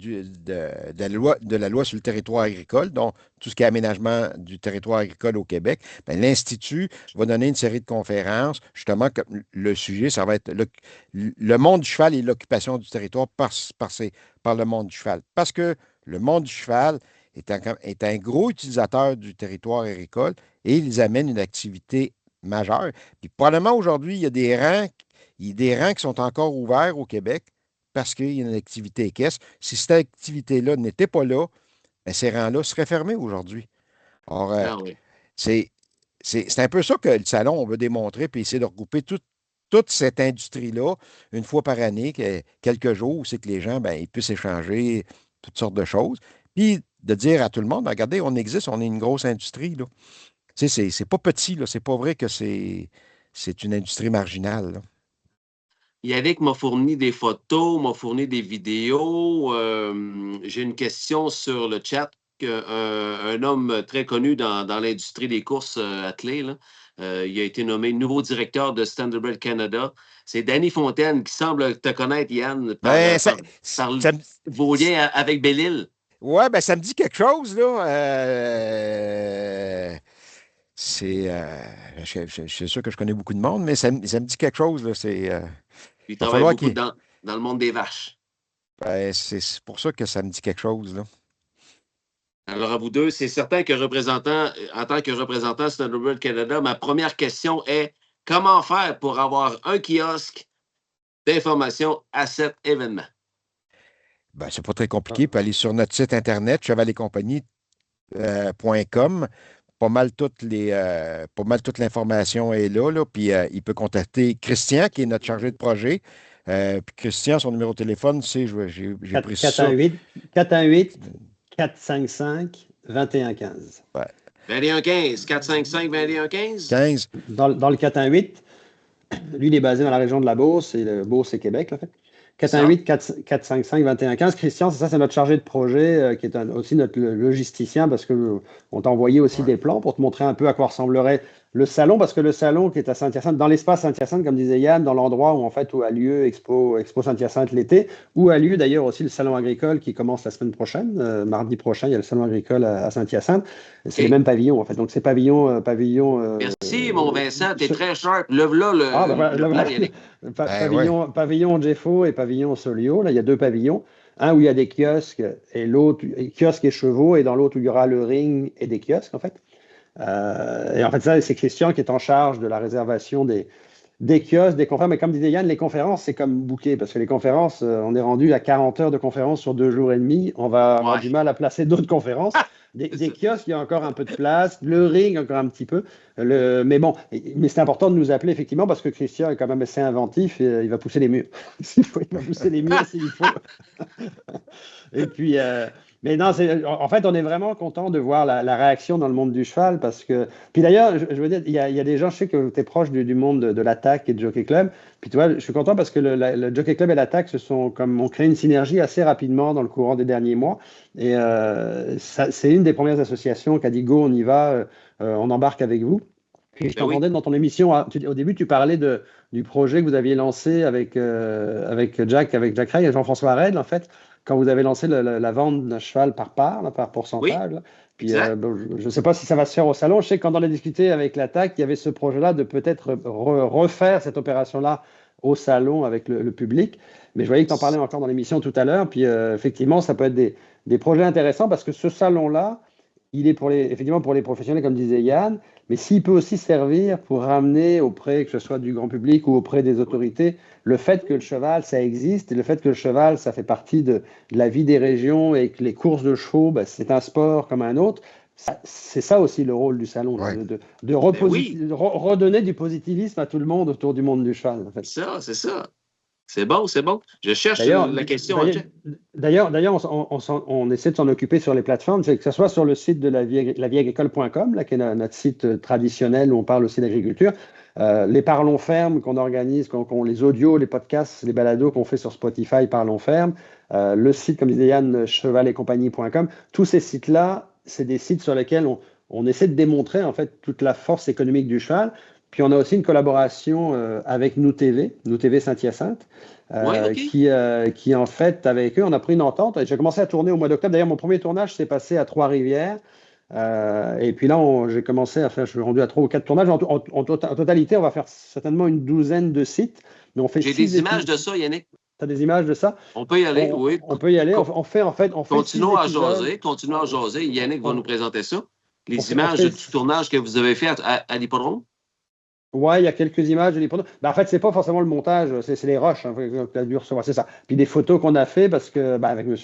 la loi sur le territoire agricole, donc tout ce qui est aménagement du territoire agricole au Québec. L'Institut va donner une série de conférences. Justement, le sujet, ça va être le monde du cheval et l'occupation du territoire par le monde du cheval. Parce que le monde du cheval est un gros utilisateur du territoire agricole et ils amènent une activité majeure. Puis probablement aujourd'hui, il y a des rangs qui sont encore ouverts au Québec parce qu'il y a une activité équestre. Si cette activité-là n'était pas là, ces rangs-là seraient fermés aujourd'hui. Or, c'est un peu ça que le salon, on veut démontrer, puis essayer de regrouper toute cette industrie-là une fois par année, quelques jours, où c'est que les gens, ils puissent échanger toutes sortes de choses. Puis de dire à tout le monde, regardez, on existe, on est une grosse industrie, là. C'est pas petit, là. C'est pas vrai que c'est une industrie marginale, là. Yannick m'a fourni des photos, m'a fourni des vidéos. J'ai une question sur le chat. Un homme très connu dans l'industrie des courses attelées, là, il a été nommé nouveau directeur de Standardbred Canada. C'est Danny Fontaine qui semble te connaître, Yann, par vos liens avec Belle-Île. Oui, ça me dit quelque chose, là. Je suis sûr que je connais beaucoup de monde, mais ça me dit quelque chose, là. Il travaille beaucoup dans le monde des vaches. C'est pour ça que ça me dit quelque chose, là. Alors, à vous deux, c'est certain que en tant que représentant de Standardbred Canada, ma première question est comment faire pour avoir un kiosque d'information à cet événement? C'est pas très compliqué. Il peut aller sur notre site internet, chevaletcompagnie.com. Pas mal toute l'information est là. Puis il peut contacter Christian, qui est notre chargé de projet. Puis Christian, son numéro de téléphone, c'est, j'ai pris ça. 418-455-2115. Ouais. 2115, 455-2115? 15. Dans le 418, lui, il est basé dans la région de la Beauce, et le Beauce et Québec, en fait. 418-455-2115. Christian, c'est notre chargé de projet qui est aussi notre logisticien parce que on t'a envoyé aussi des plans pour te montrer un peu à quoi ressemblerait le salon, parce que le salon qui est à Saint-Hyacinthe, dans l'espace Saint-Hyacinthe, comme disait Yann, dans l'endroit où a lieu Expo Saint-Hyacinthe l'été, où a lieu d'ailleurs aussi le salon agricole qui commence la semaine prochaine, mardi prochain, il y a le salon agricole à Saint-Hyacinthe. C'est les mêmes pavillons en fait, donc c'est pavillon. Merci mon Vincent, t'es très sharp. Le pavillon Jeffo et pavillon Solio, là il y a 2 pavillons. Un où il y a des kiosques et l'autre, kiosques et chevaux, et dans l'autre où il y aura le ring et des kiosques en fait. Et en fait, ça, c'est Christian qui est en charge de la réservation des kiosques, des conférences. Mais comme disait Yann, les conférences, c'est comme booker, parce que les conférences, on est rendu à 40 heures de conférences sur 2 jours et demi. On va avoir du mal à placer d'autres conférences. Des kiosques, il y a encore un peu de place. Le ring, encore un petit peu. Mais bon, c'est important de nous appeler, effectivement, parce que Christian est quand même assez inventif et il va pousser les murs. Il va pousser les murs s'il faut. Et puis... mais non, en fait, on est vraiment content de voir la réaction dans le monde du cheval parce que... Puis d'ailleurs, je veux dire, il y a des gens, je sais que tu es proche du monde de l'Attaque et du Jockey Club. Puis tu vois, je suis content parce que le Jockey Club et l'Attaque ont créé une synergie assez rapidement dans le courant des derniers mois. Et c'est une des premières associations qui a dit « Go, on y va, on embarque avec vous ». Et je t'entendais dans ton émission, au début, tu parlais du projet que vous aviez lancé avec Jack Ray et Jean-François Redl, en fait, quand vous avez lancé la vente d'un cheval par part, par pourcentage. Là. Puis, je ne sais pas si ça va se faire au salon. Je sais que quand on a discuté avec l'Attaque, il y avait ce projet-là de peut-être refaire cette opération-là au salon avec le public. Mais je voyais que tu en parlais encore dans l'émission tout à l'heure. Puis effectivement, ça peut être des projets intéressants parce que ce salon-là, il est effectivement pour les professionnels, comme disait Yann, mais s'il peut aussi servir pour ramener auprès, que ce soit du grand public ou auprès des autorités, le fait que le cheval, ça existe, et le fait que le cheval, ça fait partie de la vie des régions et que les courses de chevaux, c'est un sport comme un autre. C'est ça aussi le rôle du salon, de redonner du positivisme à tout le monde autour du monde du cheval. En fait. C'est ça. C'est bon. Je cherche la question. D'ailleurs, on essaie de s'en occuper sur les plateformes, que ce soit sur le site de lavieagricole.com, qui est notre site traditionnel où on parle aussi d'agriculture, les Parlons Ferme qu'on organise, les audios, les podcasts, les balados qu'on fait sur Spotify, Parlons Ferme, le site, comme disait Yann, chevaletcompagnie.com, tous ces sites-là, c'est des sites sur lesquels on essaie de démontrer en fait toute la force économique du cheval. Puis on a aussi une collaboration avec Nous TV Saint-Hyacinthe, qui en fait, avec eux, on a pris une entente. J'ai commencé à tourner au mois d'octobre. D'ailleurs, mon premier tournage s'est passé à Trois-Rivières. Et puis là, j'ai commencé à faire, je suis rendu à 3 ou 4 tournages. En totalité, on va faire certainement une douzaine de sites. J'ai des images de ça, Yannick. Tu as des images de ça? On peut y aller, oui. On peut y aller. Continuons à jaser. Yannick va nous présenter ça. Les images du tournage que vous avez fait à l'hippodrome? Oui, il y a quelques images de l'hippodrome. En fait, c'est pas forcément le montage, c'est les rushs que tu as dû recevoir, c'est ça. Puis des photos qu'on a fait parce que, avec M.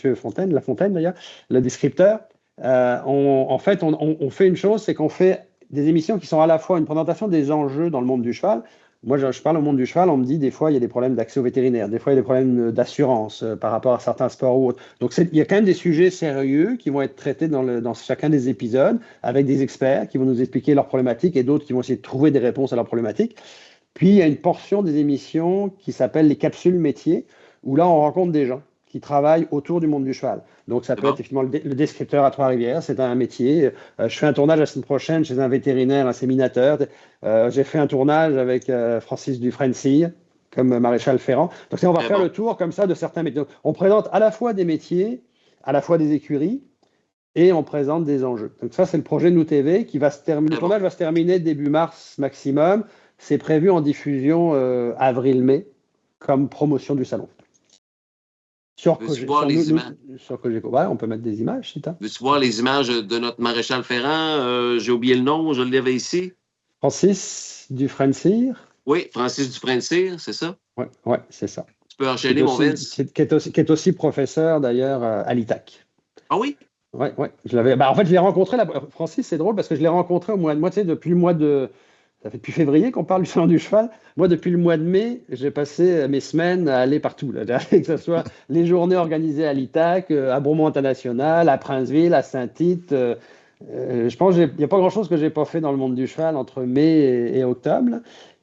Lafontaine d'ailleurs, le descripteur, on fait une chose, c'est qu'on fait des émissions qui sont à la fois une présentation des enjeux dans le monde du cheval. Moi, je parle au monde du cheval, on me dit des fois, il y a des problèmes d'accès aux vétérinaires, des fois, il y a des problèmes d'assurance par rapport à certains sports ou autres. Donc, il y a quand même des sujets sérieux qui vont être traités dans chacun des épisodes avec des experts qui vont nous expliquer leurs problématiques et d'autres qui vont essayer de trouver des réponses à leurs problématiques. Puis, il y a une portion des émissions qui s'appelle les capsules métiers, où là, on rencontre des gens qui travaillent autour du monde du cheval. Donc, ça peut être effectivement le descripteur à Trois-Rivières, c'est un métier. Je fais un tournage la semaine prochaine chez un vétérinaire inséminateur. J'ai fait un tournage avec Francis Dufresne-Cyr, comme maréchal ferrant. Donc, on va faire le tour comme ça de certains métiers. Donc, on présente à la fois des métiers, à la fois des écuries, et on présente des enjeux. Donc, ça, c'est le projet Nous TV qui va se terminer. Le tournage va se terminer début mars maximum. C'est prévu en diffusion avril-mai, comme promotion du salon. Sur Cogeco. Ouais, on peut mettre des images, si tu as. Veux-tu voir les images de notre maréchal ferrant? J'ai oublié le nom, je l'avais ici. Francis Dufresne-Cyr. Oui, Francis Dufresne-Cyr, c'est ça? Oui, c'est ça. Tu peux enchaîner, mon Vince. Qui est aussi professeur, d'ailleurs, à l'ITAC. Ah oui? Oui. En fait, je l'ai rencontré, Francis, c'est drôle, parce que je l'ai rencontré au mois de mai, depuis le mois de... Ça fait depuis février qu'on parle du salon du cheval. Moi, depuis le mois de mai, j'ai passé mes semaines à aller partout. Là, que ce soit les journées organisées à l'ITAC, à Bromont International, à Princeville, à Saint-Tite. Je pense qu'il n'y a pas grand-chose que je n'ai pas fait dans le monde du cheval entre mai et octobre.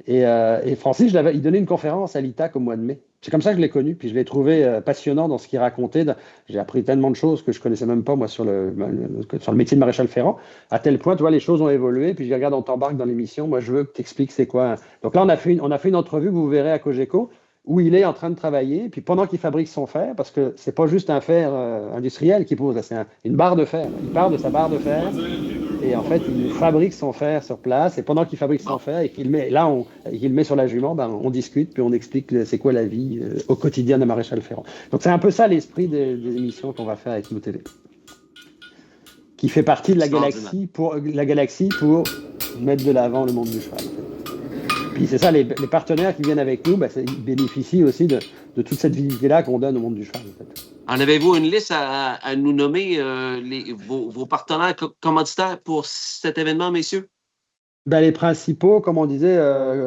Et Francis, il donnait une conférence à l'ITAC au mois de mai. C'est comme ça que je l'ai connu, puis je l'ai trouvé passionnant dans ce qu'il racontait. J'ai appris tellement de choses que je connaissais même pas, moi, sur le métier de maréchal ferrant. À tel point, tu vois, les choses ont évolué, puis je dis, regarde, on t'embarque dans l'émission. Moi, je veux que tu expliques c'est quoi. Donc là, on a fait une entrevue, vous verrez, à Cogeco, où il est en train de travailler, puis pendant qu'il fabrique son fer, parce que c'est pas juste un fer industriel qu'il pose, c'est une barre de fer. Il part de sa barre de fer, et en fait, il fabrique son fer sur place, et pendant qu'il fabrique son fer, et qu'il met, là, il le met sur la jument, ben, on discute, puis on explique c'est quoi la vie au quotidien de maréchal ferrant. Donc c'est un peu ça l'esprit des émissions qu'on va faire avec Nous TV, qui fait partie de la galaxie pour mettre de l'avant le monde du cheval. Puis c'est ça, les partenaires qui viennent avec nous, ben, ils bénéficient aussi de toute cette visibilité-là qu'on donne au monde du cheval. En fait. En avez-vous une liste à nous nommer vos partenaires commanditaires pour cet événement, messieurs? Ben, les principaux, comme on disait,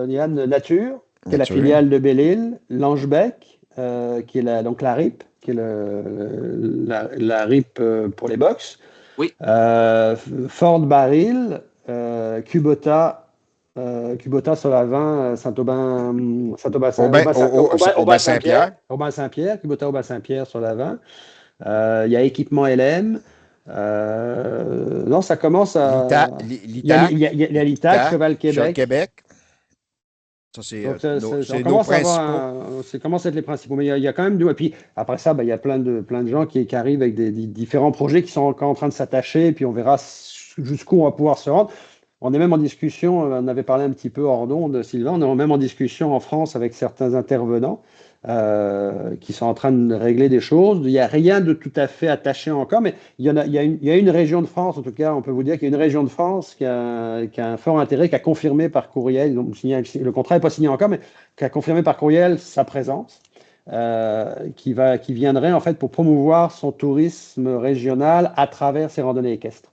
Yann, Nature, qui est la filiale de Belle-Île, Langebec, qui est donc la RIP, qui est la RIP pour les box. Oui. Ford Baril, Kubota sur la 20, Saint-Pierre, Kubota Aubin Saint-Pierre sur la 20. Il y a Équipement LM. Non, ça commence à. Il y a l'ITAC, Cheval Québec. Ça, c'est nos principaux. Ça commence à être les principaux. Mais il y a quand même deux. Et puis après ça, il y a plein de gens qui arrivent avec des différents projets qui sont encore en train de s'attacher. Et puis on verra jusqu'où on va pouvoir se rendre. On est même en discussion, on avait parlé un petit peu hors d'onde, Sylvain, on est même en discussion en France avec certains intervenants qui sont en train de régler des choses. Il n'y a rien de tout à fait attaché encore, mais il y a une région de France, en tout cas, on peut vous dire qu'il y a une région de France qui a un fort intérêt, qui a confirmé par courriel, donc le contrat n'est pas signé encore, mais qui a confirmé par courriel sa présence. Qui viendrait en fait pour promouvoir son tourisme régional à travers ses randonnées équestres.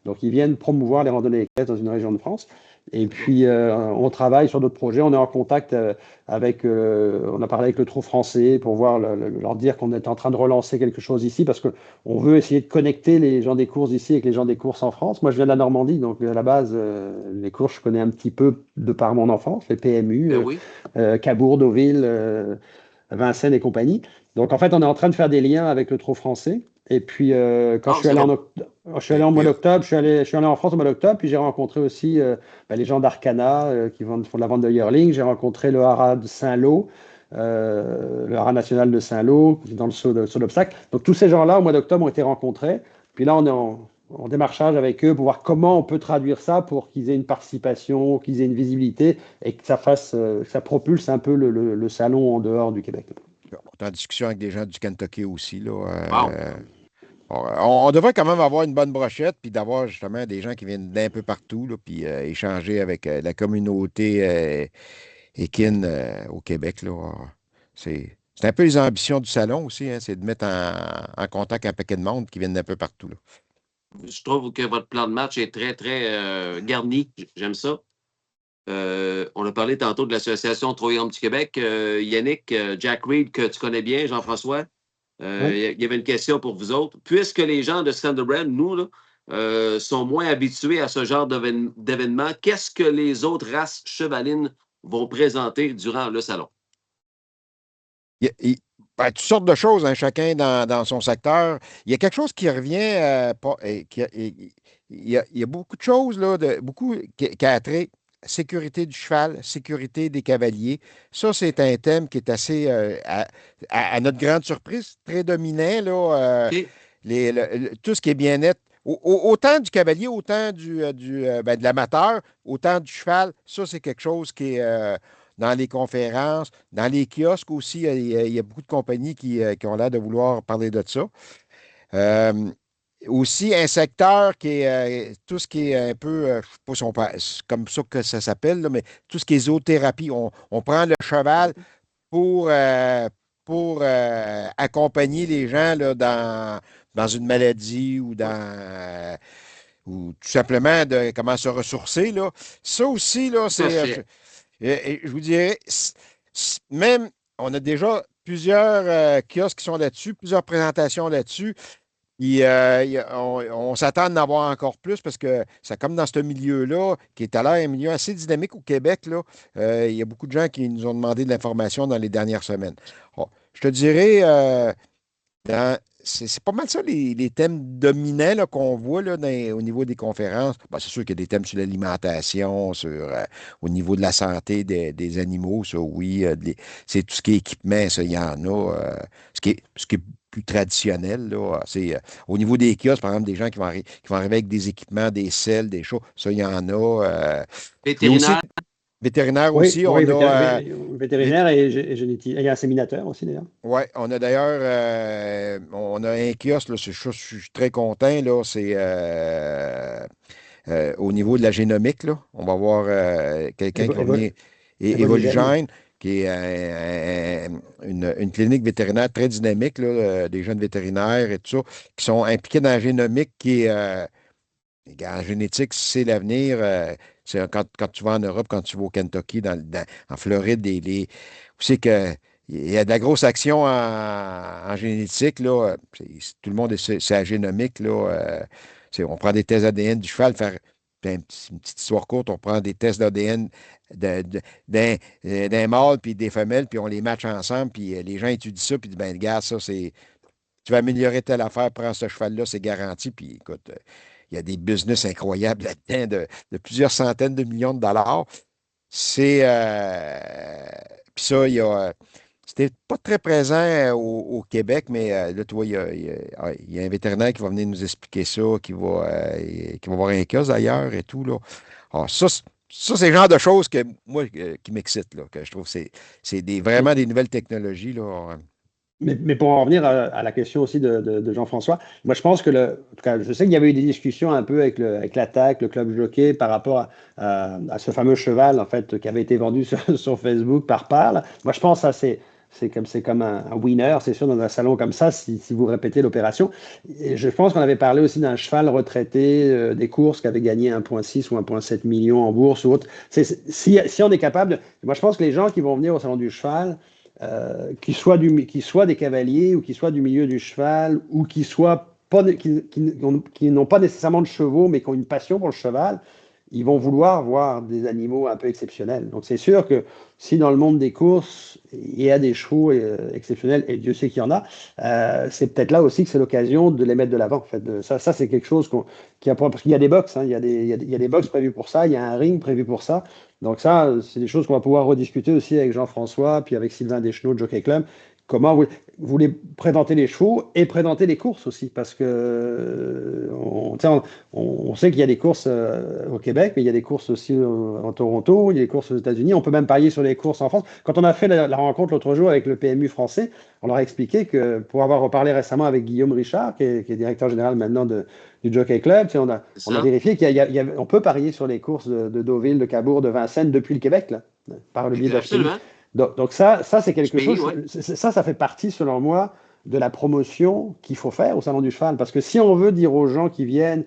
Donc, ils viennent promouvoir les randonnées équestres dans une région de France. Et puis, on travaille sur d'autres projets. On est en contact on a parlé avec le Trot français pour leur dire qu'on est en train de relancer quelque chose ici parce qu'on veut essayer de connecter les gens des courses ici avec les gens des courses en France. Moi, je viens de la Normandie, donc à la base, les courses, je connais un petit peu de par mon enfance, les PMU, Cabourg, Deauville, Vincennes et compagnie. Donc, en fait, on est en train de faire des liens avec le Trot français. Et puis, quand je suis allé en mois d'octobre, je suis allé en France au mois d'octobre, puis j'ai rencontré aussi les gens d'Arcana qui font de la vente de yearling. J'ai rencontré le haras de Saint-Lô, le haras national de Saint-Lô, dans le saut d'obstacle. Donc, tous ces gens-là, au mois d'octobre, ont été rencontrés. Puis là, on est en démarchage avec eux pour voir comment on peut traduire ça pour qu'ils aient une participation, qu'ils aient une visibilité et que ça propulse un peu le salon en dehors du Québec. On est en discussion avec des gens du Kentucky aussi. Là, on devrait quand même avoir une bonne brochette, puis d'avoir justement des gens qui viennent d'un peu partout, là, puis échanger avec la communauté équine au Québec. Là. C'est un peu les ambitions du salon aussi, hein, c'est de mettre en contact un paquet de monde qui viennent d'un peu partout. Là. Je trouve que votre plan de match est très, très garni. J'aime ça. On a parlé tantôt de l'Association Troyaume du Québec. Yannick, Jack Reed, que tu connais bien, Jean-François, il y avait une question pour vous autres. Puisque les gens de Standardbrand, nous, là, sont moins habitués à ce genre d'événement, qu'est-ce que les autres races chevalines vont présenter durant le salon? Toutes sortes de choses, hein, chacun dans son secteur. Il y a quelque chose qui revient. Il y a beaucoup de choses, là, qui a trait sécurité du cheval, sécurité des cavaliers. Ça, c'est un thème qui est assez, à notre grande surprise, très dominant. Là, tout ce qui est bien-être, autant du cavalier, autant de l'amateur, autant du cheval. Ça, c'est quelque chose qui est dans les conférences, dans les kiosques aussi. Il y a beaucoup de compagnies qui ont l'air de vouloir parler de ça. Aussi, un secteur qui est tout ce qui est un peu, je ne sais pas c'est comme ça que ça s'appelle, là, mais tout ce qui est zoothérapie. On prend le cheval pour accompagner les gens là, dans une maladie ou tout simplement de comment se ressourcer. Là. Ça aussi, là, c'est. Je vous dirais, même, on a déjà plusieurs kiosques qui sont là-dessus, plusieurs présentations là-dessus. On s'attend à en avoir encore plus parce que c'est comme dans ce milieu-là, qui est à l'air un milieu assez dynamique au Québec, là, il y a beaucoup de gens qui nous ont demandé de l'information dans les dernières semaines. Oh, je te dirais, c'est pas mal ça les thèmes dominants là, qu'on voit là, au niveau des conférences. Ben, c'est sûr qu'il y a des thèmes sur l'alimentation, au niveau de la santé des animaux, ça oui. C'est tout ce qui est équipement, ça, il y en a. Ce qui est plus traditionnel, là, c'est au niveau des kiosques, par exemple, des gens qui vont arriver avec des équipements, des selles, des choses, ça, il y en a. Il y a aussi Vétérinaire. vétérinaire Oui, aussi, oui, on a. vétérinaire et génétique. Il y a un séminateur aussi, d'ailleurs. Oui, on a d'ailleurs on a un kiosque, là, je suis très content, là, c'est au niveau de la génomique, là. On va voir quelqu'un qui va venir, Évolugène. Evolugène, qui est une clinique vétérinaire très dynamique, là, des jeunes vétérinaires et tout ça, qui sont impliqués dans la génomique, qui est en génétique, c'est l'avenir. Quand tu vas en Europe, quand tu vas au Kentucky, en Floride, vous savez que il y a de la grosse action en génétique, là. Tout le monde c'est la génomique, là. On prend des tests ADN du cheval, une petite histoire courte, on prend des tests d'ADN d'un mâle puis des femelles, puis on les matche ensemble, puis les gens étudient ça, puis disent, ben, regarde, ça, tu vas améliorer telle affaire, prends ce cheval-là, c'est garanti, puis écoute, il y a des business incroyables là-dedans de plusieurs centaines de millions de dollars. Puis ça, c'était pas très présent au Québec, mais là, tu vois, il y a un vétérinaire qui va venir nous expliquer ça, qui va voir un kiosque d'ailleurs et tout, là. Alors, c'est le genre de choses que moi, qui m'excite, là, que je trouve que c'est vraiment des nouvelles technologies, là. Mais pour en revenir à la question aussi de Jean-François, moi je pense que, en tout cas, je sais qu'il y avait eu des discussions un peu avec l'Attaque, le club jockey, par rapport à ce fameux cheval en fait qui avait été vendu sur Facebook par Parle. Moi je pense que ça c'est comme un winner, c'est sûr, dans un salon comme ça, si vous répétez l'opération. Et je pense qu'on avait parlé aussi d'un cheval retraité des courses qui avait gagné 1,6 ou 1,7 million en bourse ou autre. Si on est capable moi je pense que les gens qui vont venir au salon du cheval, qu'ils soient des cavaliers ou qu'ils soient du milieu du cheval ou qui n'ont pas nécessairement de chevaux mais qui ont une passion pour le cheval, ils vont vouloir voir des animaux un peu exceptionnels. Donc c'est sûr que si dans le monde des courses, il y a des chevaux exceptionnels, et Dieu sait qu'il y en a, c'est peut-être là aussi que c'est l'occasion de les mettre de l'avant. En fait. Ça c'est quelque chose parce qu'il y a des box, hein, il y a des box prévues pour ça, il y a un ring prévu pour ça. Donc ça, c'est des choses qu'on va pouvoir rediscuter aussi avec Jean-François, puis avec Sylvain Deschenaux de Jockey Club. Comment vous voulez présenter les chevaux et présenter les courses aussi, parce que on sait qu'il y a des courses au Québec, mais il y a des courses aussi en Toronto, il y a des courses aux États-Unis. On peut même parier sur les courses en France. Quand on a fait la rencontre l'autre jour avec le PMU français, on leur a expliqué que, pour avoir reparlé récemment avec Guillaume Richard, qui est directeur général maintenant du Jockey Club, on a vérifié qu'on peut parier sur les courses de Deauville, de Cabourg, de Vincennes depuis le Québec, là, par le biais de Absolument. Donc ça c'est quelque chose, ça fait partie, selon moi, de la promotion qu'il faut faire au Salon du Cheval. Parce que si on veut dire aux gens qui viennent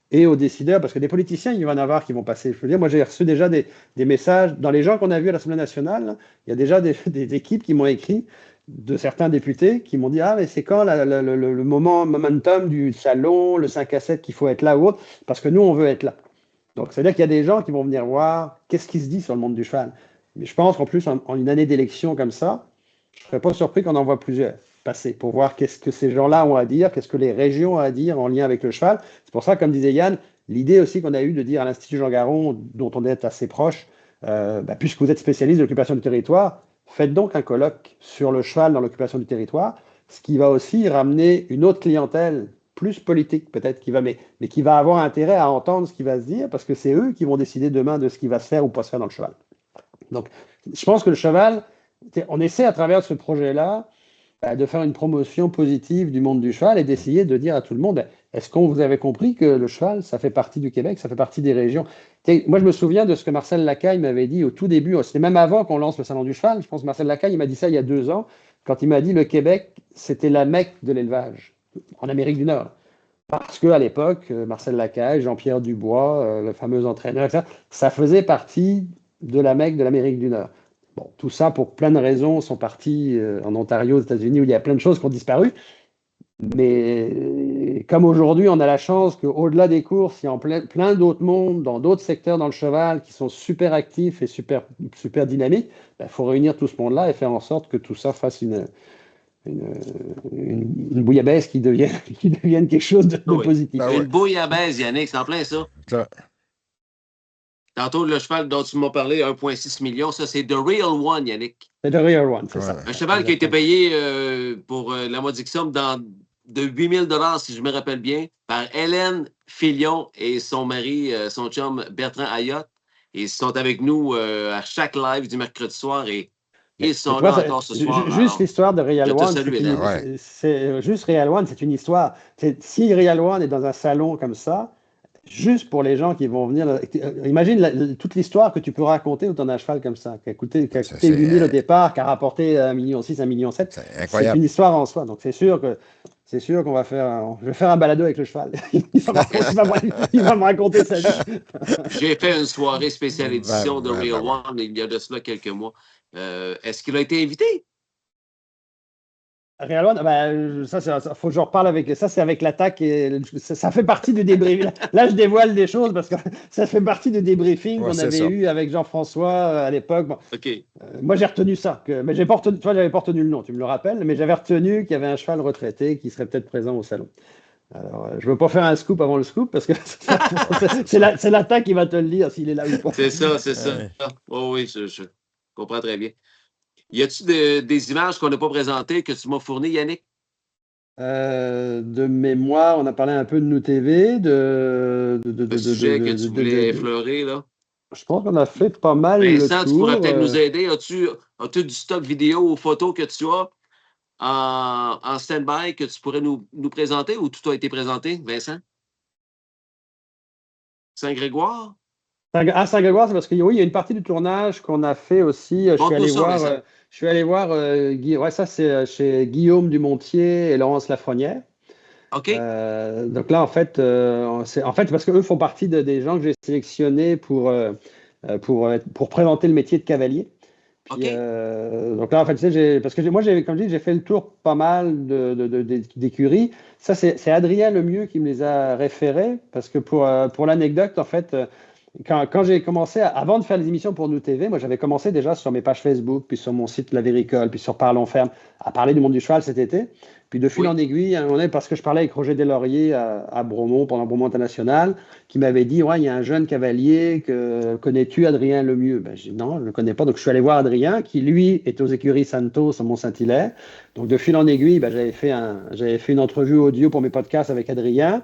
et aux décideurs, parce que des politiciens, il va y en avoir qui vont passer. Je veux dire, moi j'ai reçu déjà des messages, dans les gens qu'on a vus à l'Assemblée nationale, là, il y a déjà des équipes qui m'ont écrit, de certains députés, qui m'ont dit « Ah, mais c'est quand le momentum du salon, le 5 à 7 qu'il faut être là ou autre, parce que nous, on veut être là. » Donc, c'est-à-dire qu'il y a des gens qui vont venir voir qu'est-ce qui se dit sur le monde du cheval. Mais je pense qu'en plus, en une année d'élection comme ça, je ne serais pas surpris qu'on en voit plusieurs passer pour voir qu'est-ce que ces gens-là ont à dire, qu'est-ce que les régions ont à dire en lien avec le cheval. C'est pour ça, comme disait Yann, l'idée aussi qu'on a eue de dire à l'Institut Jean Garon, dont on est assez proche, puisque vous êtes spécialiste de l'occupation du territoire, faites donc un colloque sur le cheval dans l'occupation du territoire, ce qui va aussi ramener une autre clientèle plus politique peut-être, mais qui va avoir intérêt à entendre ce qui va se dire, parce que c'est eux qui vont décider demain de ce qui va se faire ou pas se faire dans le cheval. Donc, je pense que le cheval, on essaie à travers ce projet-là de faire une promotion positive du monde du cheval et d'essayer de dire à tout le monde, est-ce qu'on vous avait compris que le cheval, ça fait partie du Québec, ça fait partie des régions. Moi, je me souviens de ce que Marcel Lacaille m'avait dit au tout début, c'était même avant qu'on lance le Salon du Cheval, je pense que Marcel Lacaille, il m'a dit ça il y a 2 ans, quand il m'a dit le Québec, c'était la Mecque de l'élevage en Amérique du Nord. Parce qu'à l'époque, Marcel Lacaille, Jean-Pierre Dubois, le fameux entraîneur, etc., ça faisait partie de la Mecque de l'Amérique du Nord. Bon, tout ça, pour plein de raisons, sont partis en Ontario, aux États-Unis, où il y a plein de choses qui ont disparu. Mais comme aujourd'hui, on a la chance qu'au-delà des courses, il y a plein d'autres mondes, dans d'autres secteurs dans le cheval, qui sont super actifs et super, super dynamiques. Il faut réunir tout ce monde-là et faire en sorte que tout ça fasse une bouillabaisse qui devienne quelque chose de positif. Une bouillabaisse, Yannick, c'est en plein ça. Tantôt, le cheval dont tu m'as parlé, 1,6 million, ça, c'est The Real One, Yannick. C'est The Real One, c'est ça. Un cheval qui a été payé pour la modique somme de 8 000 $, si je me rappelle bien, par Hélène Filion et son mari, son chum Bertrand Ayotte. Ils sont avec nous à chaque live du mercredi soir et ils sont là encore ce soir. Juste l'histoire de Real One. Juste Real One, c'est une histoire. Si Real One est dans un salon comme ça, juste pour les gens qui vont venir. Imagine toute l'histoire que tu peux raconter autour d'un cheval comme ça, qui a coûté 8 000 au départ, qui a rapporté 1,6 million, 1,7 million. C'est une histoire en soi. Donc c'est sûr qu'on va faire. Je vais faire un balado avec le cheval. Il va me raconter sa vie. J'ai fait une soirée spéciale édition de Real One il y a de cela quelques mois. Est-ce qu'il a été invité? Real One, ça, faut que je reparle avec. Ça, c'est avec l'attaque. Ça fait partie du débriefing. Là, je dévoile des choses parce que ça fait partie du débriefing qu'on avait eu avec Jean-François à l'époque. Bon, moi, j'ai retenu ça. Mais j'avais pas retenu le nom, tu me le rappelles, mais j'avais retenu qu'il y avait un cheval retraité qui serait peut-être présent au salon. Alors, je ne veux pas faire un scoop avant le scoop parce que c'est l'attaque qui va te le dire s'il est là ou pas. C'est ça. Oh, oui, je comprends très bien. Y a-t-il des images qu'on n'a pas présentées que tu m'as fournies, Yannick? De mémoire, on a parlé un peu de Nous TV, le sujet que tu voulais effleurer, là. Je pense qu'on a fait pas mal. Vincent, tu pourrais peut-être nous aider. As-tu du stock vidéo ou photos que tu as en stand-by que tu pourrais nous présenter ou tout a été présenté, Vincent? Saint-Grégoire? Saint-Grégoire, c'est parce qu'il y a une partie du tournage qu'on a fait aussi. Je suis allé voir ça c'est chez Guillaume Dumontier et Laurence Lafrenière. OK. Donc là, en fait, parce qu'eux font partie des gens que j'ai sélectionnés pour présenter le métier de cavalier. Puis, donc là, en fait, parce que moi, comme je dis, j'ai fait le tour pas mal d'écuries. Ça, c'est Adrien Lemieux qui me les a référés, parce que pour l'anecdote, en fait, quand j'ai commencé, avant de faire les émissions pour Nous TV, moi j'avais commencé déjà sur mes pages Facebook, puis sur mon site La Véricole, puis sur Parlons Ferme, à parler du monde du cheval cet été. Puis de fil en aiguille, parce que je parlais avec Roger Deslauriers à Bromont, pendant Bromont International, qui m'avait dit, il y a un jeune cavalier, connais-tu Adrien Lemieux? Je dis non, je ne le connais pas. Donc je suis allé voir Adrien, qui lui est aux écuries Santos à Mont-Saint-Hilaire. Donc de fil en aiguille, j'avais fait une entrevue audio pour mes podcasts avec Adrien.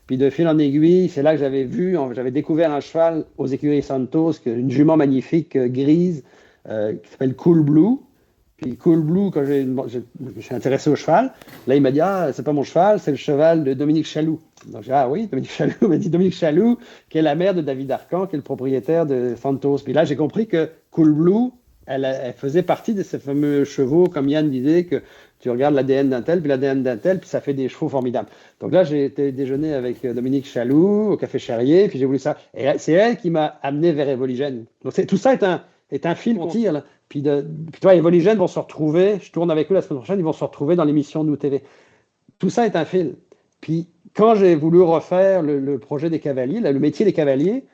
Puis de fil en aiguille, c'est là que j'avais découvert un cheval aux écuries Santos, une jument magnifique grise qui s'appelle Cool Blue. Puis Cool Blue, quand je me suis intéressé au cheval, là il m'a dit c'est pas mon cheval, c'est le cheval de Dominique Chaloux. Donc j'ai dit oui, Dominique Chaloux. Il m'a dit Dominique Chaloux, qui est la mère de David Arcan, qui est le propriétaire de Santos. Puis là j'ai compris que Cool Blue, elle faisait partie de ces fameux chevaux, comme Yann disait, que tu regardes l'ADN d'un tel, puis l'ADN d'un tel, puis ça fait des chevaux formidables. Donc là, j'ai été déjeuner avec Dominique Chaloux au Café Charrier, puis j'ai voulu ça. Et c'est elle qui m'a amené vers Evoligène. Donc tout ça est un fil qu'on tire. Là. Puis toi, Evoligène vont se retrouver, je tourne avec eux la semaine prochaine, ils vont se retrouver dans l'émission Nous TV. Tout ça est un fil. Puis quand j'ai voulu refaire le projet des cavaliers, le métier des cavaliers,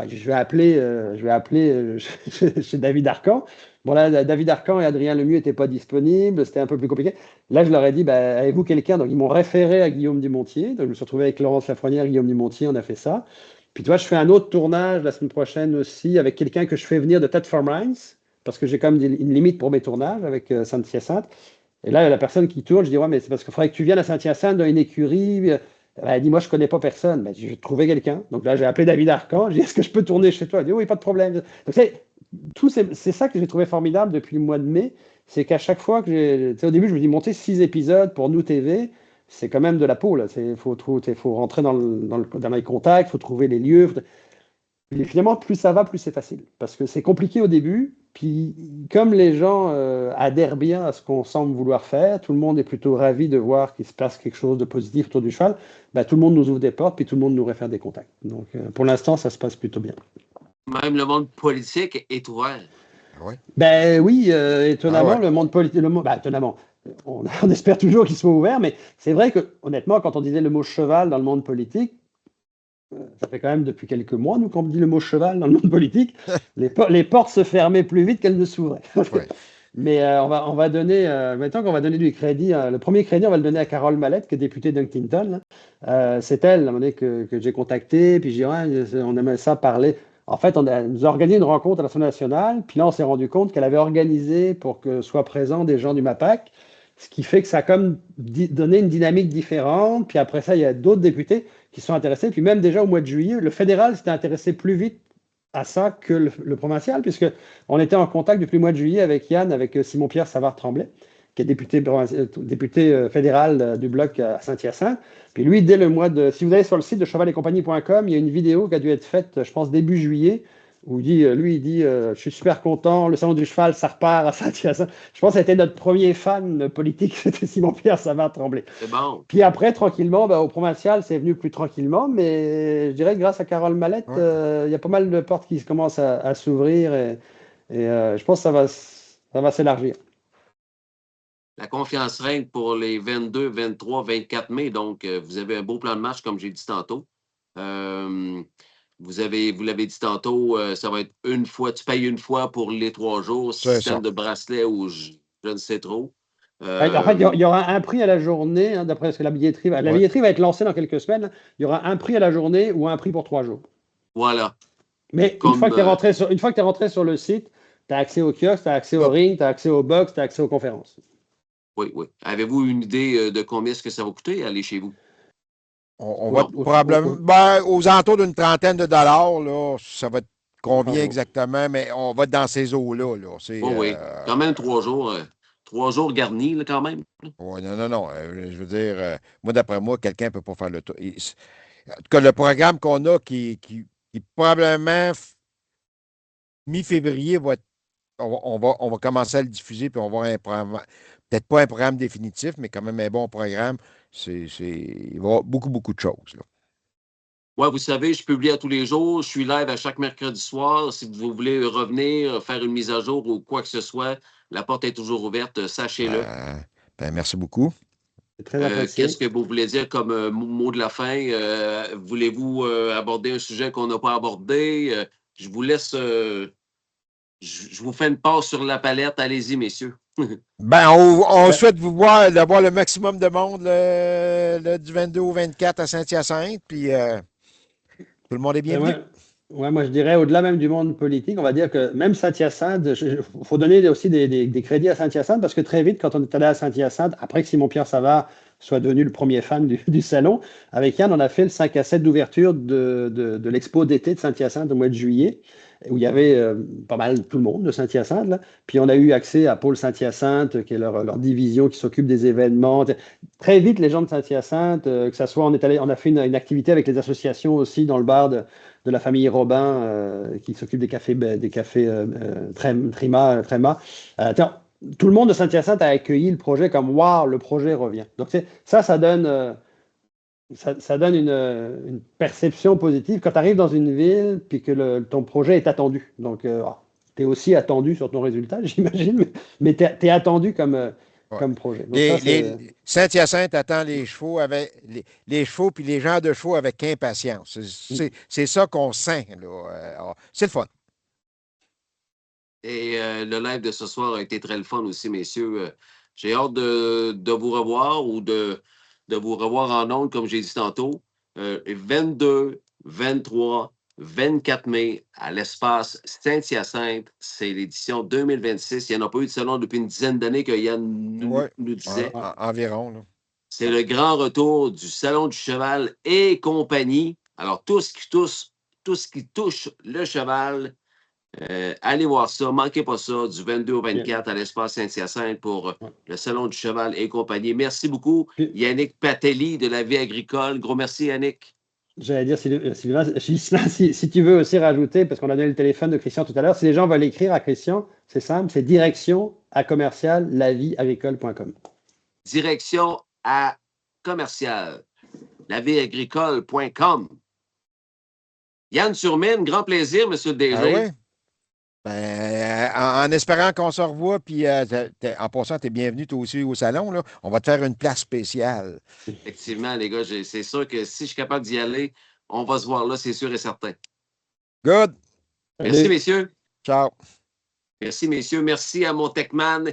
je vais appeler chez David Arcan. Bon, là, David Arcan et Adrien Lemieux n'étaient pas disponibles, c'était un peu plus compliqué. Là, je leur ai dit, avez-vous quelqu'un? Donc, ils m'ont référé à Guillaume Dumontier. Donc, je me suis retrouvé avec Laurence Lafrenière, Guillaume Dumontier, on a fait ça. Puis, tu vois, je fais un autre tournage la semaine prochaine aussi avec quelqu'un que je fais venir de Thetford Mines, parce que j'ai quand même une limite pour mes tournages avec Saint-Hyacinthe. Et là, la personne qui tourne, je dis, mais c'est parce qu'il faudrait que tu viennes à Saint-Hyacinthe dans une écurie. Elle dit, moi, je ne connais pas personne. Je vais trouver quelqu'un. Donc là, j'ai appelé David Arcan. J'ai dit, est-ce que je peux tourner chez toi? Elle dit, oui, pas de problème. Donc, c'est ça que j'ai trouvé formidable depuis le mois de mai. C'est qu'à chaque fois que au début, je me dis, monter 6 épisodes pour Nous TV, c'est quand même de la peau. Il faut rentrer dans les contacts, il faut trouver les lieux. Et finalement, plus ça va, plus c'est facile. Parce que c'est compliqué au début. Puis, comme les gens adhèrent bien à ce qu'on semble vouloir faire, tout le monde est plutôt ravi de voir qu'il se passe quelque chose de positif autour du cheval, tout le monde nous ouvre des portes, puis tout le monde nous réfère des contacts. Donc, pour l'instant, ça se passe plutôt bien. Même le monde politique est ouvert. Oui, étonnamment, le monde politique... étonnamment. on espère toujours qu'il soit ouvert, mais c'est vrai que, honnêtement, quand on disait le mot cheval dans le monde politique, ça fait quand même depuis quelques mois, nous, quand on dit le mot cheval dans le monde politique, les portes se fermaient plus vite qu'elles ne s'ouvraient. Ouais. Mais on va donner, maintenant qu'on va donner du crédit, le premier crédit, on va le donner à Carole Mallette, qui est députée d'Huntington. C'est elle, à un moment donné, que j'ai contactée, puis j'ai dit, ouais, on aimerait ça parler. En fait, elle nous a organisé une rencontre à l'Assemblée nationale, puis là, on s'est rendu compte qu'elle avait organisé pour que soient présents des gens du MAPAC, ce qui fait que ça a comme donné une dynamique différente. Puis après ça, il y a d'autres députés qui sont intéressés. Puis même déjà au mois de juillet, le fédéral s'était intéressé plus vite à ça que le provincial, puisqu'on était en contact depuis le mois de juillet avec Yann, avec Simon-Pierre Savard-Tremblay, qui est député fédéral du Bloc à Saint-Hyacinthe. Puis lui, dès le mois de... Si vous allez sur le site de chevaletcompagnie.com, il y a une vidéo qui a dû être faite, je pense, début juillet, où il dit je suis super content, le salon du cheval, ça repart à Saint-Hyacinthe. Je pense que c'était notre premier fan politique, c'était Simon-Pierre Savard-Tremblay. C'est bon. Puis après, tranquillement, au provincial, c'est venu plus tranquillement, mais je dirais que grâce à Carole Mallette, il y a pas mal de portes qui commencent à s'ouvrir et je pense que ça va s'élargir. La confiance règne pour les 22, 23, 24 mai, donc vous avez un beau plan de match, comme j'ai dit tantôt. Vous l'avez dit tantôt, ça va être une fois, tu payes une fois pour les 3 jours, système de bracelet ou je ne sais trop. En fait, il y aura un prix à la journée, hein, d'après ce que la billetterie va. La billetterie va être lancée dans quelques semaines. Là. Il y aura un prix à la journée ou un prix pour 3 jours. Voilà. Mais une fois que tu es rentré sur le site, tu as accès au kiosque, tu as accès au ring, tu as accès au box, tu as accès aux conférences. Oui, oui. Avez-vous une idée de combien est-ce que ça va coûter aller chez vous? On va probablement, aux alentours d'une trentaine de dollars, là, ça va être combien exactement, mais on va être dans ces eaux-là. Là. Oui. Quand même 3 jours. 3 jours garnis, là, quand même. Oui, non. Je veux dire, moi, d'après moi, quelqu'un ne peut pas faire le tour. En tout cas, le programme qu'on a qui probablement mi-février va être. On va commencer à le diffuser, puis on va avoir un programme. Peut-être pas un programme définitif, mais quand même un bon programme. Il va y avoir beaucoup de choses. Oui, vous savez, je publie à tous les jours. Je suis live à chaque mercredi soir. Si vous voulez revenir, faire une mise à jour ou quoi que ce soit, la porte est toujours ouverte, sachez-le. Merci beaucoup. C'est très apprécié. Qu'est-ce que vous voulez dire comme mot de la fin? Voulez-vous aborder un sujet qu'on n'a pas abordé? Je vous laisse... je vous fais une passe sur la palette. Allez-y, messieurs. On souhaite d'avoir le maximum de monde du 22 au 24 à Saint-Hyacinthe, puis tout le monde est bienvenu. Moi, je dirais, au-delà même du monde politique, on va dire que même Saint-Hyacinthe, il faut donner aussi des crédits à Saint-Hyacinthe, parce que très vite, quand on est allé à Saint-Hyacinthe, après que Simon-Pierre Savard soit devenu le premier fan du salon, avec Yann, on a fait le 5 à 7 d'ouverture de l'expo d'été de Saint-Hyacinthe au mois de juillet, où il y avait pas mal tout le monde de Saint-Hyacinthe. Là. Puis on a eu accès à Pôle Saint-Hyacinthe, qui est leur division qui s'occupe des événements. Très vite, les gens de Saint-Hyacinthe, que ça soit, on a fait une activité avec les associations aussi dans le bar de la famille Robin, qui s'occupe des cafés Tréma. Tout le monde de Saint-Hyacinthe a accueilli le projet comme « Wow, le projet revient ». Donc ça donne... Ça donne une perception positive quand tu arrives dans une ville puis que ton projet est attendu. Donc, tu es aussi attendu sur ton résultat, j'imagine, mais tu es attendu comme projet. Donc, Saint-Hyacinthe attend les chevaux les chevaux puis les gens de chevaux avec impatience. C'est ça qu'on sent. C'est le fun. Et le live de ce soir a été très le fun aussi, messieurs. J'ai hâte de vous revoir ou de vous revoir en ondes, comme j'ai dit tantôt. 22, 23, 24 mai à l'espace Saint-Hyacinthe. C'est l'édition 2026. Il n'y en a pas eu de salon depuis une dizaine d'années que Yann nous disait. Environ. Là. C'est le grand retour du Salon du cheval et compagnie. Alors, tout ce qui touche le cheval, allez voir ça, manquez pas ça, du 22 au 24 à l'espace Saint-Hyacinthe pour le Salon du cheval et compagnie. Merci beaucoup, Yannick Patelli de la Vie agricole. Gros merci, Yannick. J'allais dire, Sylvain, si tu veux aussi rajouter, parce qu'on a donné le téléphone de Christian tout à l'heure, si les gens veulent écrire à Christian, c'est simple, c'est direction@lavieagricole.com. Direction à commercial lavieagricole.com. Yann Surmine, grand plaisir, monsieur le DG. Ah ouais? Ben, en espérant qu'on se revoie, puis en passant, tu es bienvenu toi aussi au salon. Là. On va te faire une place spéciale. Effectivement, les gars, c'est sûr que si je suis capable d'y aller, on va se voir là, c'est sûr et certain. Good. Merci, Salut. messieurs. Ciao. Merci, messieurs. Merci à mon techman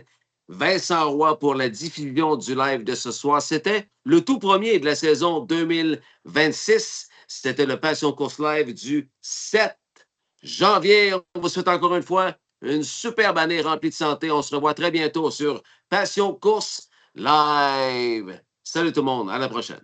Vincent Roy pour la diffusion du live de ce soir. C'était le tout premier de la saison 2026. C'était le Passion Course Live du 7 janvier. On vous souhaite encore une fois une superbe année remplie de santé. On se revoit très bientôt sur Passion Course Live. Salut tout le monde. À la prochaine.